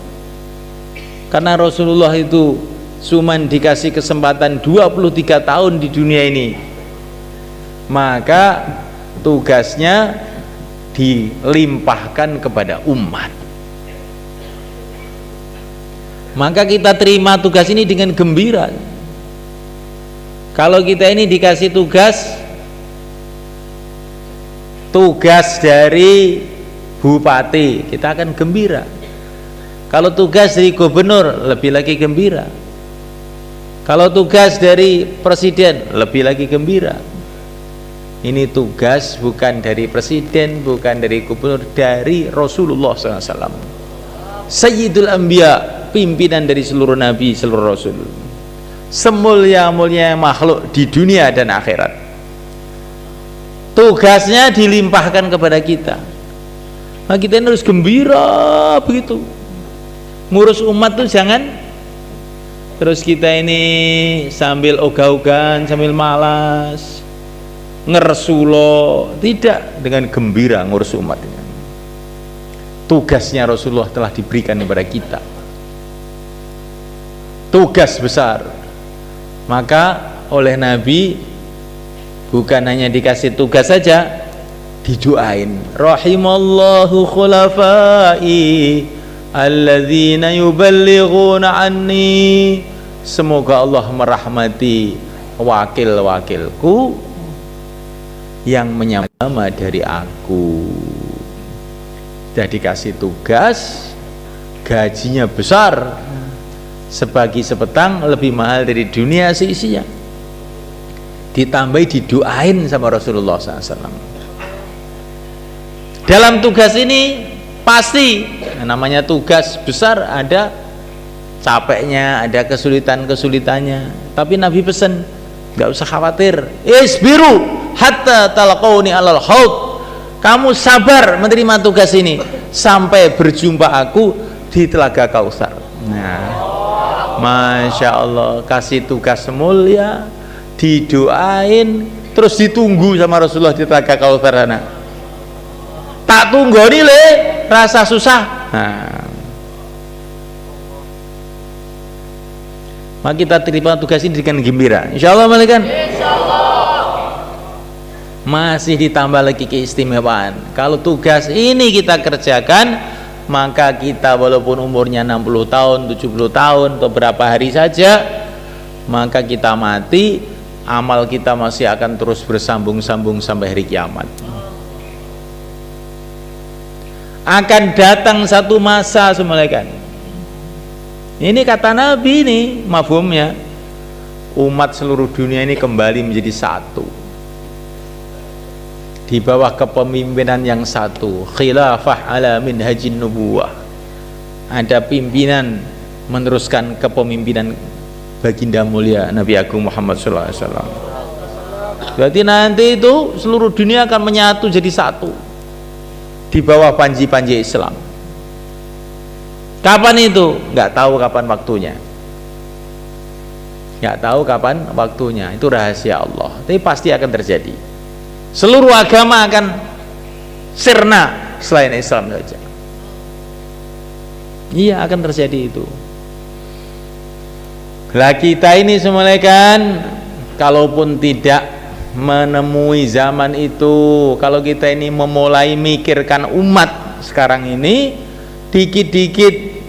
Speaker 2: Karena Rasulullah itu cuman dikasih kesempatan 23 tahun di dunia ini, maka tugasnya dilimpahkan kepada umat. Maka kita terima tugas ini dengan gembira. Kalau kita ini dikasih tugas dari bupati, kita akan gembira. Kalau tugas dari gubernur, lebih lagi gembira. Kalau tugas dari presiden, lebih lagi gembira. Ini tugas bukan dari presiden, bukan dari gubernur, dari Rasulullah SAW, Sayyidul Anbiya, pimpinan dari seluruh nabi, seluruh rasul, semulia-mulia makhluk di dunia dan akhirat. Tugasnya dilimpahkan kepada kita. Nah, kita harus gembira begitu. Ngurus umat tuh jangan terus kita ini sambil ogah-ogahan, sambil malas, ngersulo, tidak, dengan gembira ngurus umat. Tugasnya Rasulullah telah diberikan kepada kita. Tugas besar. Maka oleh Nabi bukan hanya dikasih tugas saja, didoain, rahimallahu khulafai alladzina yuballighuna anni, semoga Allah merahmati wakil-wakilku yang menyampaikan dari aku. Sudah dikasih tugas, gajinya besar, sebagi sepetang lebih mahal dari dunia seisinya. Ditambah didoain sama Rasulullah SAW. dalam tugas ini pasti namanya tugas besar ada capeknya, ada kesulitan-kesulitannya. Tapi Nabi pesan, nggak usah khawatir. Isbiru hatta talaqauni alal haud. Kamu sabar menerima tugas ini sampai berjumpa aku di Telaga Kautsar. Nah, Masya Allah, kasih tugas mulia, didoain, terus ditunggu sama Rasulullah di Telaga Kautsar sana. Tak tunggu nih le, rasa susah. Nah, maka kita terima tugas ini dengan gembira. Insya Allah malaikat. Masih ditambah lagi keistimewaan. Kalau tugas ini kita kerjakan, maka kita walaupun umurnya 60 tahun, 70 tahun, atau berapa hari saja, maka kita mati, amal kita masih akan terus bersambung-sambung sampai hari kiamat. Akan datang satu masa semalekan. Ini kata Nabi nih, mafhumnya, umat seluruh dunia ini kembali menjadi satu di bawah kepemimpinan yang satu, khilafah ala minhajin nubuwah. Ada pimpinan meneruskan kepemimpinan baginda mulia Nabi Agung Muhammad SAW. Berarti nanti itu seluruh dunia akan menyatu jadi satu di bawah panji-panji Islam. Kapan itu? Nggak tahu kapan waktunya. Nggak tahu kapan waktunya. Itu rahasia Allah. Tapi pasti akan terjadi. Seluruh agama akan sirna selain Islam saja. Iya, akan terjadi itu. Lah kita ini semuanya kan, kalaupun tidak menemui zaman itu, kalau kita ini memulai mikirkan umat sekarang ini, dikit-dikit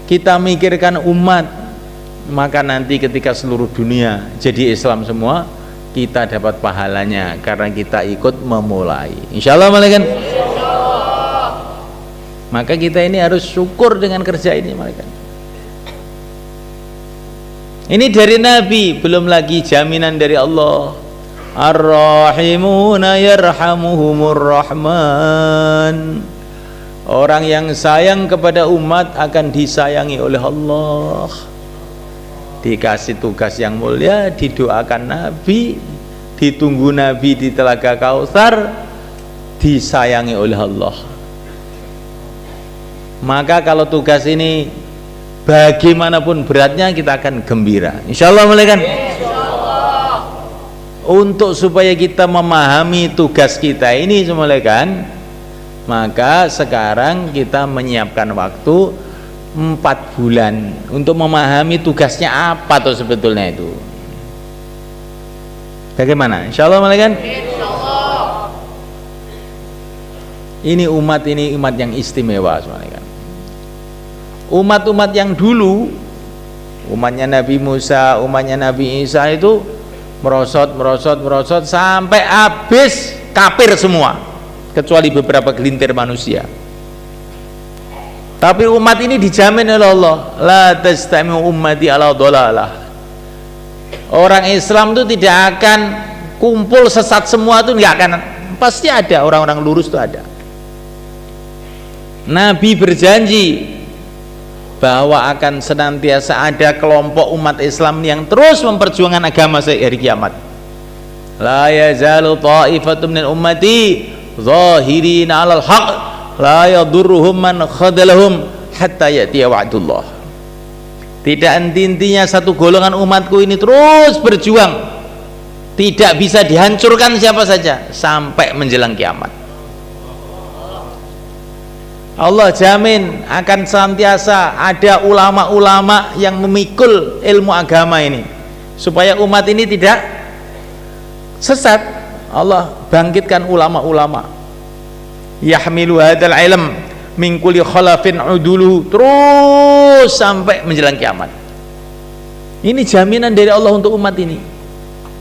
Speaker 2: kita mikirkan umat, maka nanti ketika seluruh dunia jadi Islam semua, kita dapat pahalanya karena kita ikut memulai. Insya Allah malaikat. Maka kita ini harus syukur dengan kerja ini malaikat. Ini dari Nabi, belum lagi jaminan dari Allah. Ar-Rahimuna yarhamuhumur Rahman. Orang yang sayang kepada umat akan disayangi oleh Allah. Dikasih tugas yang mulia, didoakan Nabi, ditunggu Nabi di Telaga Kautsar, disayangi oleh Allah. Maka kalau tugas ini bagaimanapun beratnya, kita akan gembira. Insya Allah malaikat. Untuk supaya kita memahami tugas kita ini malaikat, maka sekarang kita menyiapkan waktu 4 bulan untuk memahami tugasnya apa tuh sebetulnya itu. Bagaimana? Insya Allah malaikat. Ini umat yang istimewa malaikat. Umat-umat yang dulu, umatnya Nabi Musa, umatnya Nabi Isa itu merosot sampai habis kafir semua, kecuali beberapa gelintir manusia. Tapi umat ini dijamin oleh Allah, la tastami'u ummati ala dhalalah. Orang Islam itu tidak akan kumpul sesat semua, itu enggak akan, pasti ada orang-orang lurus itu ada. Nabi berjanji bahwa akan senantiasa ada kelompok umat Islam yang terus memperjuangkan agama sampai hari kiamat. La yazalu ta'ifatun min ummati zahirina 'alal haqq la yadurruhum man khadalahum hatta ya'tiya wa'dullah. Tidak henti-hentinya satu golongan umatku ini terus berjuang, tidak bisa dihancurkan siapa saja sampai menjelang kiamat. Allah jamin akan senantiasa ada ulama-ulama yang memikul ilmu agama ini supaya umat ini tidak sesat. Allah bangkitkan ulama-ulama yahmilu hadzal ilm min kulli khalafin uduluhu, terus sampai menjelang kiamat. Ini jaminan dari Allah untuk umat ini.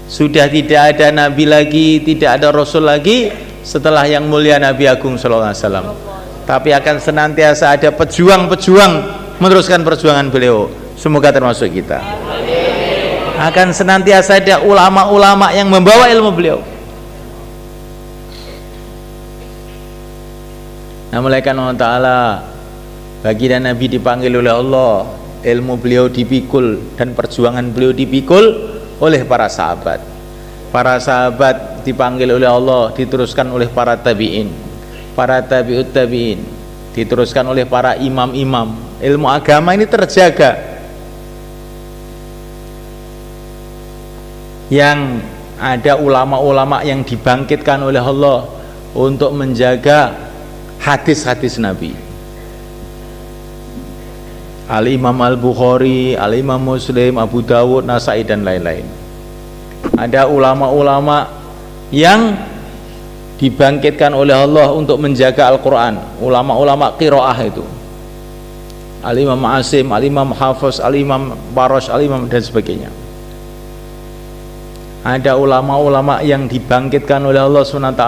Speaker 2: Sudah tidak ada nabi lagi, tidak ada rasul lagi setelah yang mulia Nabi Agung sallallahu alaihi wasallam. Tapi akan senantiasa ada pejuang-pejuang meneruskan perjuangan beliau. Semoga termasuk kita. Akan senantiasa ada ulama-ulama yang membawa ilmu beliau. Nah, malaikat Allah Ta'ala, baginda Nabi dipanggil oleh Allah, ilmu beliau dipikul dan perjuangan beliau dipikul oleh para sahabat. Para sahabat dipanggil oleh Allah, diteruskan oleh para tabi'in, para tabi'ut tabi'in, diteruskan oleh para imam-imam. Ilmu agama ini terjaga. Yang ada ulama-ulama yang dibangkitkan oleh Allah untuk menjaga hadis-hadis Nabi. Al-Imam Al-Bukhari, Al-Imam Muslim, Abu Dawud, Nasai dan lain-lain. Ada ulama-ulama yang dibangkitkan oleh Allah untuk menjaga Al-Quran. Ulama-ulama qiraah itu, Al-Imam Asim, Al-Imam Hafiz, Al-Imam Barosh, Al-Imam dan sebagainya. Ada ulama-ulama yang dibangkitkan oleh Allah SWT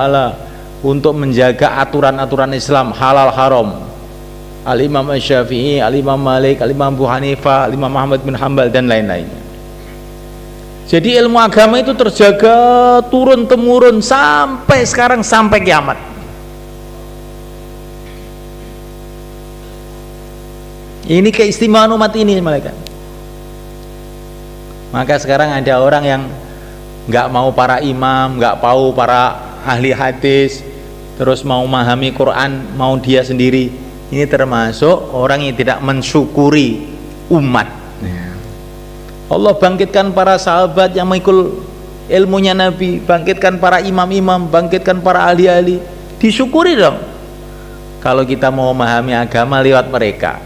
Speaker 2: untuk menjaga aturan-aturan Islam, halal haram. Al-Imam Syafi'i, Al-Imam Malik, Al-Imam Abu Hanifah, Al-Imam Ahmad bin Hanbal dan lain-lain. Jadi ilmu agama itu terjaga turun-temurun sampai sekarang, sampai kiamat. Ini keistimewaan umat ini, malaikat. Maka sekarang ada orang yang nggak mau para imam, nggak mau para ahli hadis, terus mau memahami Quran, mau dia sendiri. Ini termasuk orang yang tidak mensyukuri umat. Allah bangkitkan para sahabat yang mengikul ilmunya Nabi, bangkitkan para imam-imam, bangkitkan para ahli-ahli. Disyukuri dong. Kalau kita mau memahami agama lewat mereka,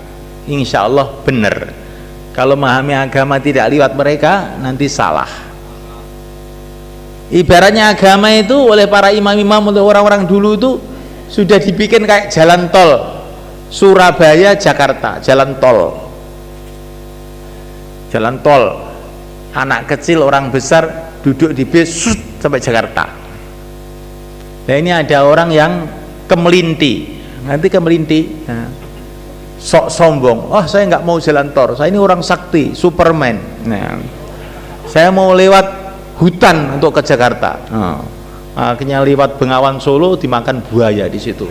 Speaker 2: insya Allah benar. Kalau memahami agama tidak lewat mereka, nanti salah. Ibaratnya agama itu oleh para imam-imam, oleh orang-orang dulu itu sudah dibikin kayak jalan tol Surabaya Jakarta, jalan tol, anak kecil, orang besar duduk di bis sampai Jakarta. Nah, ini ada orang yang kemelinti, nanti kemelinti, sok sombong, oh saya nggak mau jalan tol, saya ini orang sakti, Superman. Nah, saya mau lewat hutan untuk ke Jakarta. Akhirnya lewat Bengawan Solo, dimakan buaya di situ.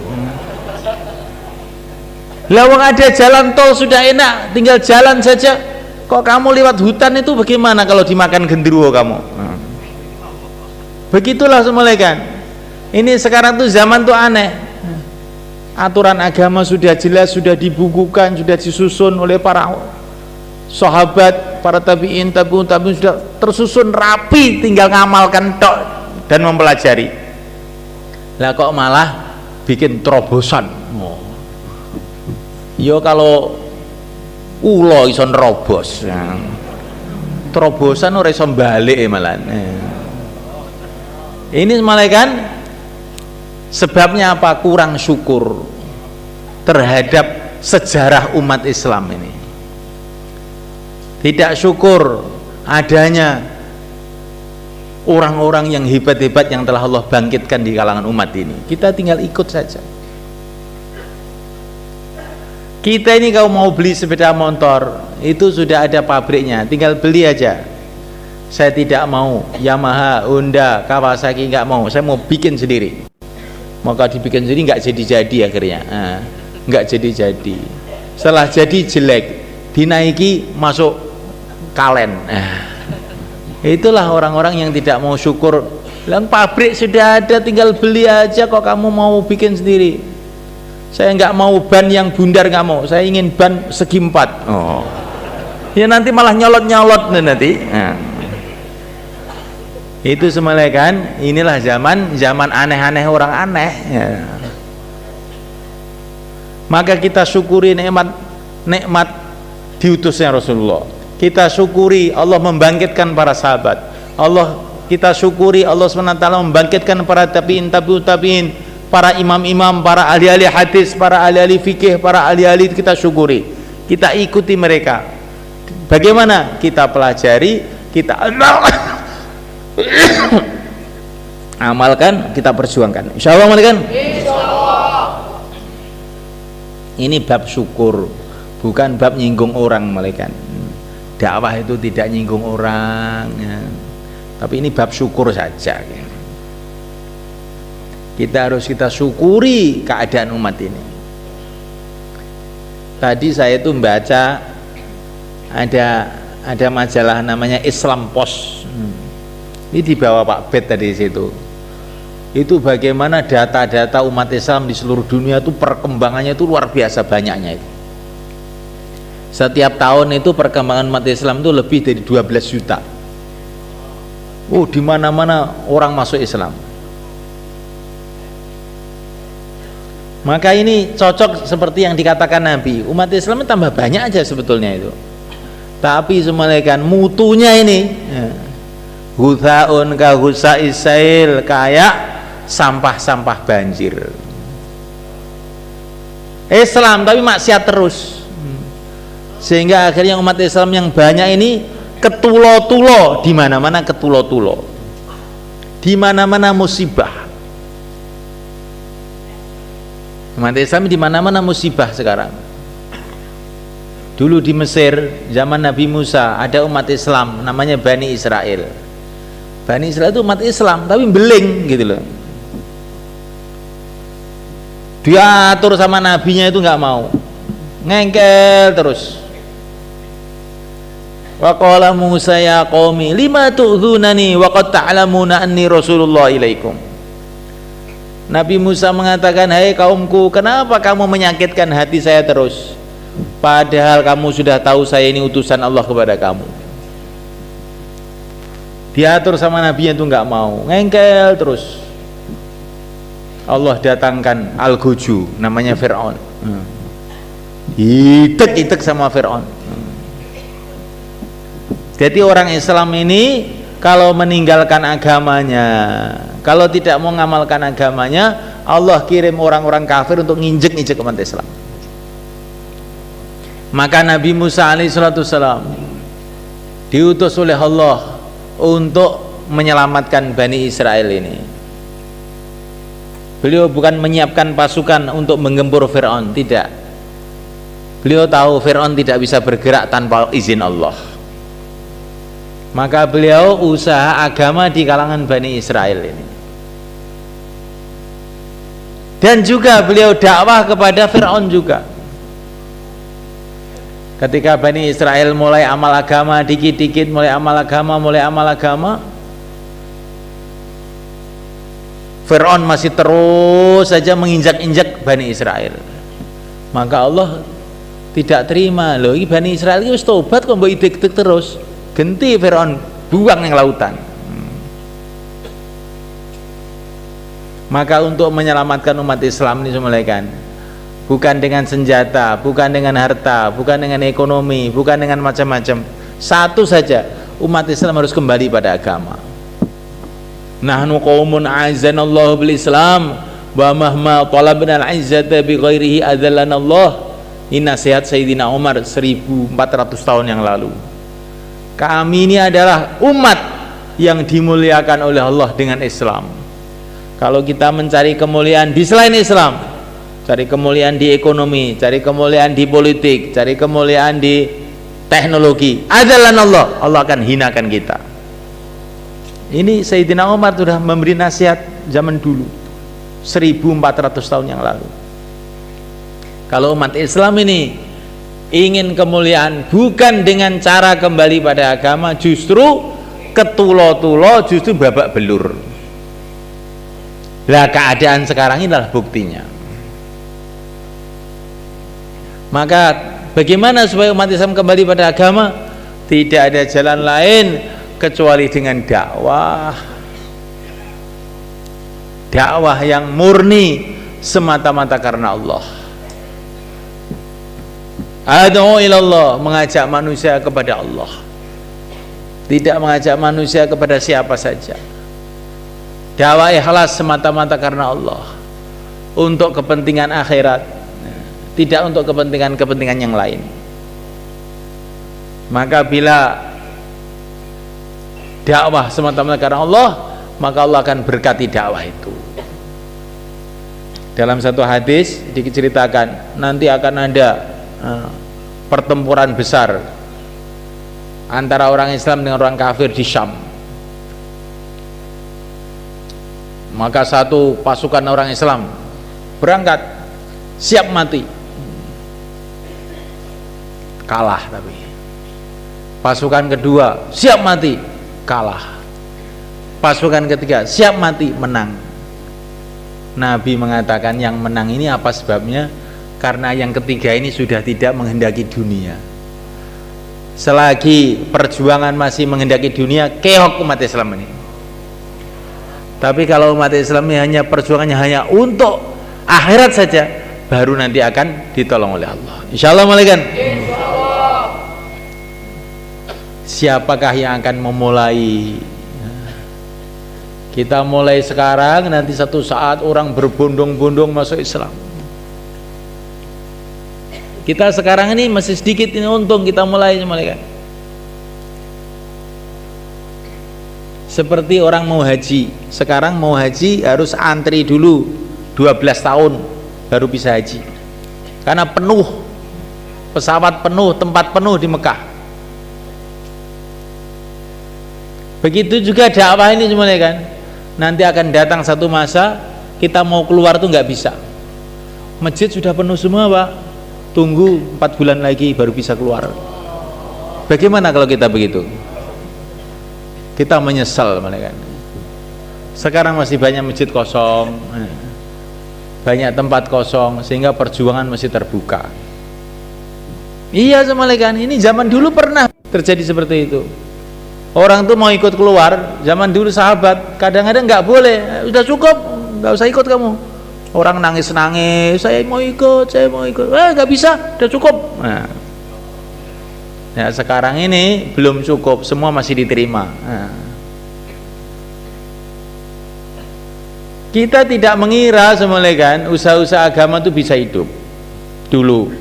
Speaker 2: Lawang ada jalan tol sudah enak, tinggal jalan saja. Kok kamu lewat hutan itu bagaimana kalau dimakan genderuwo kamu? Begitulah semalekan. Ini sekarang tuh zaman tuh aneh. Aturan agama sudah jelas, sudah dibukukan, sudah disusun oleh para sahabat, para tabi'in, tabi'un sudah tersusun rapi, tinggal ngamalkan tok dan mempelajari. Lah kok malah bikin terobosan. Yo kalau ulo iso nerobos, terobosan ora iso balik malah. Ini malaikat sebabnya apa? Kurang syukur terhadap sejarah umat Islam ini. Tidak syukur adanya orang-orang yang hebat-hebat yang telah Allah bangkitkan di kalangan umat ini. Kita tinggal ikut saja. Kita ini kalau mau beli sepeda motor itu sudah ada pabriknya, tinggal beli aja. Saya tidak mau Yamaha, Honda, Kawasaki, nggak mau. Saya mau bikin sendiri. Maka dibikin sendiri nggak jadi-jadi akhirnya, nggak jadi-jadi. Setelah jadi jelek, dinaiki masuk kalen. Itulah orang-orang yang tidak mau syukur. Bilang pabrik sudah ada, tinggal beli aja. Kok kamu mau bikin sendiri? Saya nggak mau ban yang bundar, nggak mau. Saya ingin ban segi 4. Oh, ya nanti malah nyolot-nyolot nanti. Itu semalekan. Inilah zaman aneh-aneh, orang aneh. Ya. Maka kita syukuri nikmat diutusnya Rasulullah. Kita syukuri Allah membangkitkan para sahabat. Kita syukuri Allah SWT membangkitkan para tabi'in, tabi'ut tabi'in, para imam-imam, para ahli-ahli hadis, para ahli-ahli fikih, para ahli-ahli, kita syukuri, kita ikuti mereka. Bagaimana? Kita pelajari, kita amalkan, kita perjuangkan. Insyaallah kan? Insyaallah. Ini bab syukur, bukan bab nyinggung orang, malaikat. Dakwah itu tidak nyinggung orang, ya. Tapi ini bab syukur saja. Kita harus syukuri keadaan umat ini. tadi saya itu membaca ada majalah namanya Islam Post. Ini di bawah Pak Bet tadi situ. Itu bagaimana data-data umat Islam di seluruh dunia itu perkembangannya itu luar biasa banyaknya itu. Setiap tahun itu perkembangan umat Islam itu lebih dari 12 juta. Oh, di mana-mana orang masuk Islam. Maka ini cocok seperti yang dikatakan Nabi, umat Islam tambah banyak aja sebetulnya itu, tapi semalaikan mutunya ini huthaun ka husaisail, kayak sampah-sampah banjir. Islam tapi maksiat terus, sehingga akhirnya umat Islam yang banyak ini ketulo-tulo, di mana-mana ketulo-tulo, di mana-mana musibah. Umat Islam di mana-mana musibah sekarang. Dulu di Mesir zaman Nabi Musa ada umat Islam namanya Bani Israel. Bani Israel itu umat Islam tapi beling gitu loh. Diatur sama nabinya itu nggak mau, ngengkel terus. Wa qala Musa ya qaumi lima tu'dzunani wa qad ta'lamuna anni rasulullah ilaikum. Nabi Musa mengatakan, hai kaumku, kenapa kamu menyakitkan hati saya terus, padahal kamu sudah tahu saya ini utusan Allah kepada kamu. Diatur sama nabinya itu nggak mau, ngengkel terus. Allah datangkan Al-Guju namanya Fir'aun, itek-itek sama Fir'aun. Jadi orang Islam ini kalau meninggalkan agamanya, kalau tidak mau mengamalkan agamanya, Allah kirim orang-orang kafir untuk nginjek-injek umat Islam. Maka Nabi Musa alaihissalam diutus oleh Allah untuk menyelamatkan Bani Israel ini. Beliau bukan menyiapkan pasukan untuk menggempur Fir'aun, tidak. Beliau tahu Fir'aun tidak bisa bergerak tanpa izin Allah. Maka beliau usaha agama di kalangan Bani Israel ini. Dan juga beliau dakwah kepada Fir'aun juga. Ketika Bani Israel mulai amal agama, dikit-dikit mulai amal agama, Fir'aun masih terus saja menginjak-injak Bani Israel. Maka Allah tidak terima, loh ini Bani Israel ini tobat kok mbok idik-idik terus. Genti Fir'aun, buang yang lautan. Maka untuk menyelamatkan umat Islam ini semulaikan, bukan dengan senjata, bukan dengan harta, bukan dengan ekonomi, bukan dengan macam-macam. Satu saja, umat Islam harus kembali pada agama. Nahnu qaumun a'azzanallahu bil Islam wa mahma talabna al-'izzata bi ghairihi adzallana Allah. Ini nasihat Sayyidina Umar 1400 tahun yang lalu. Kami ini adalah umat yang dimuliakan oleh Allah dengan Islam. Kalau kita mencari kemuliaan di selain Islam, cari kemuliaan di ekonomi, cari kemuliaan di politik, cari kemuliaan di teknologi, adalah Allah akan hinakan kita. Ini Sayyidina Umar sudah memberi nasihat zaman dulu 1400 tahun yang lalu. Kalau umat Islam ini ingin kemuliaan bukan dengan cara kembali pada agama, justru ketulo-tulo, justru babak belur. Lah keadaan sekarang ini adalah buktinya. Maka bagaimana supaya umat Islam kembali pada agama? Tidak ada jalan lain kecuali dengan dakwah. Dakwah yang murni semata-mata karena Allah. Ad'u ilallah, mengajak manusia kepada Allah, tidak mengajak manusia kepada siapa saja. Dakwah ikhlas semata-mata karena Allah, untuk kepentingan akhirat, tidak untuk kepentingan-kepentingan yang lain. Maka bila dakwah semata-mata karena Allah, maka Allah akan berkati dakwah itu. Dalam satu hadis diceritakan nanti akan ada pertempuran besar antara orang Islam dengan orang kafir di Syam. Maka satu pasukan orang Islam berangkat siap mati, kalah. Tapi pasukan kedua siap mati, kalah. Pasukan ketiga siap mati, menang. Nabi mengatakan yang menang ini apa sebabnya? Karena yang ketiga ini sudah tidak menghendaki dunia. Selagi perjuangan masih menghendaki dunia, keok umat Islam ini. Tapi kalau umat Islam ini hanya perjuangannya hanya untuk akhirat saja, baru nanti akan ditolong oleh Allah. Insyaallah malaikat. Siapakah yang akan memulai? Kita mulai sekarang, nanti satu saat orang berbondong-bondong masuk Islam. Kita sekarang ini masih sedikit, ini untung kita mulai malaikat. Seperti orang mau haji. Sekarang mau haji harus antri dulu 12 tahun baru bisa haji. Karena penuh, pesawat penuh, tempat penuh di Mekah. Begitu juga dakwah ini semuanya kan. Nanti akan datang satu masa kita mau keluar tuh nggak bisa. Masjid sudah penuh semua Pak. Tunggu 4 bulan lagi baru bisa keluar. Bagaimana kalau kita begitu? Kita menyesal malaikat. Sekarang masih banyak masjid kosong, banyak tempat kosong, sehingga perjuangan masih terbuka. Iya malaikat, ini zaman dulu pernah terjadi seperti itu. Orang tuh mau ikut keluar, zaman dulu sahabat kadang-kadang nggak boleh, udah cukup, nggak usah ikut kamu. Orang nangis-nangis, saya mau ikut, nggak bisa, udah cukup. Nah, ya sekarang ini belum cukup, semua masih diterima. Nah. Kita tidak mengira semuanya kan, usaha-usaha agama itu bisa hidup. Dulu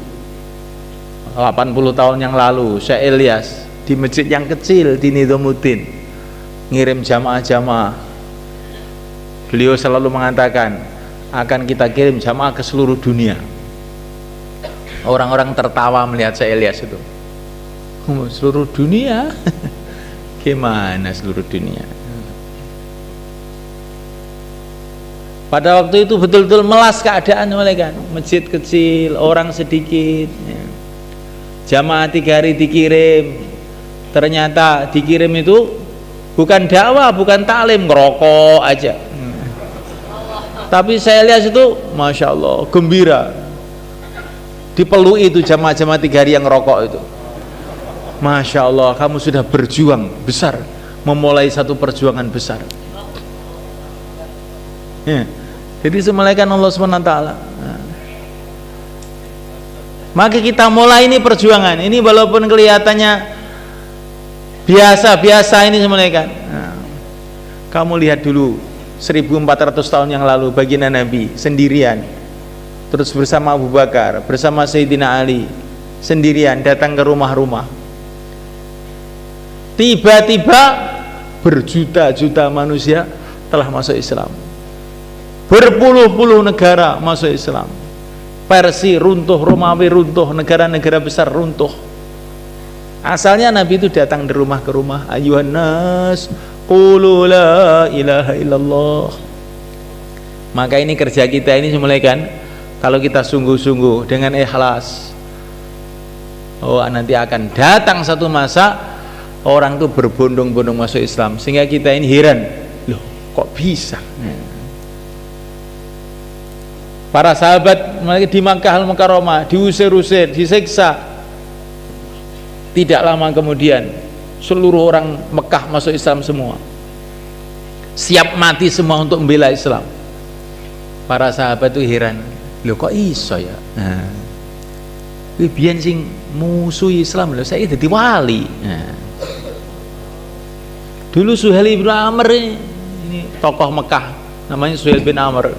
Speaker 2: 80 tahun yang lalu, Syekh Ilyas di masjid yang kecil di Nizamuddin ngirim jamaah-jamaah. Beliau selalu mengatakan akan kita kirim jamaah ke seluruh dunia. Orang-orang tertawa melihat Syekh Ilyas itu. Seluruh dunia? Gimana seluruh dunia? Pada waktu itu betul-betul melas keadaan kan. Masjid kecil, orang sedikit, jamaah 3 hari dikirim. Ternyata dikirim itu bukan dakwah, bukan taklim, ngerokok aja. Tapi saya lihat itu, masya Allah, gembira. Dipelui itu jamaah-jamaah 3 hari yang ngerokok itu. Masya Allah, kamu sudah berjuang besar, memulai satu perjuangan besar. Ya. Jadi semulaikan Allah SWT. Maka kita mulai ini perjuangan. Ini walaupun kelihatannya biasa-biasa ini semulaikan. Kamu lihat dulu 1400 tahun yang lalu baginda Nabi sendirian, terus bersama Abu Bakar, bersama Sayyidina Ali, sendirian datang ke rumah-rumah. Tiba-tiba berjuta-juta manusia telah masuk Islam. Berpuluh-puluh negara masuk Islam. Persia runtuh, Romawi runtuh, negara-negara besar runtuh. Asalnya Nabi itu datang dari rumah ke rumah, ayuhan nas qulu la ilaha illallah. Maka ini kerja kita ini semulaikan, kalau kita sungguh-sungguh dengan ikhlas, oh nanti akan datang satu masa orang itu berbondong-bondong masuk Islam, sehingga kita ini heran, loh kok bisa? Para sahabat di Makkah Al-Mukarramah diusir-usir, disiksa. Tidak lama kemudian seluruh orang Mekah masuk Islam semua, siap mati semua untuk membela Islam. Para sahabat itu heran, loh kok iso ya? Biyen sing musuhi Islam loh, saya jadi wali. Dulu Suhail bin Amr ini tokoh Mekah, namanya Suhail bin Amr.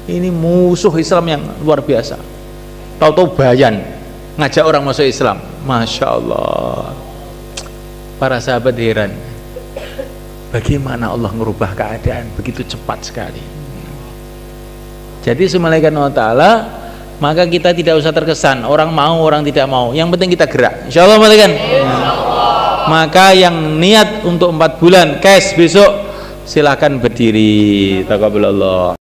Speaker 2: Ini musuh Islam yang luar biasa. Tahu-tahu bayan ngajak orang masuk Islam. Masya Allah. Para sahabat heran, bagaimana Allah merubah keadaan begitu cepat sekali. Jadi semulaikan Allah Ta'ala, maka kita tidak usah terkesan orang mau orang tidak mau, yang penting kita gerak. Insya Allah malaikat. Maka yang niat untuk 4 bulan cash besok silahkan berdiri. Taqabbalallah.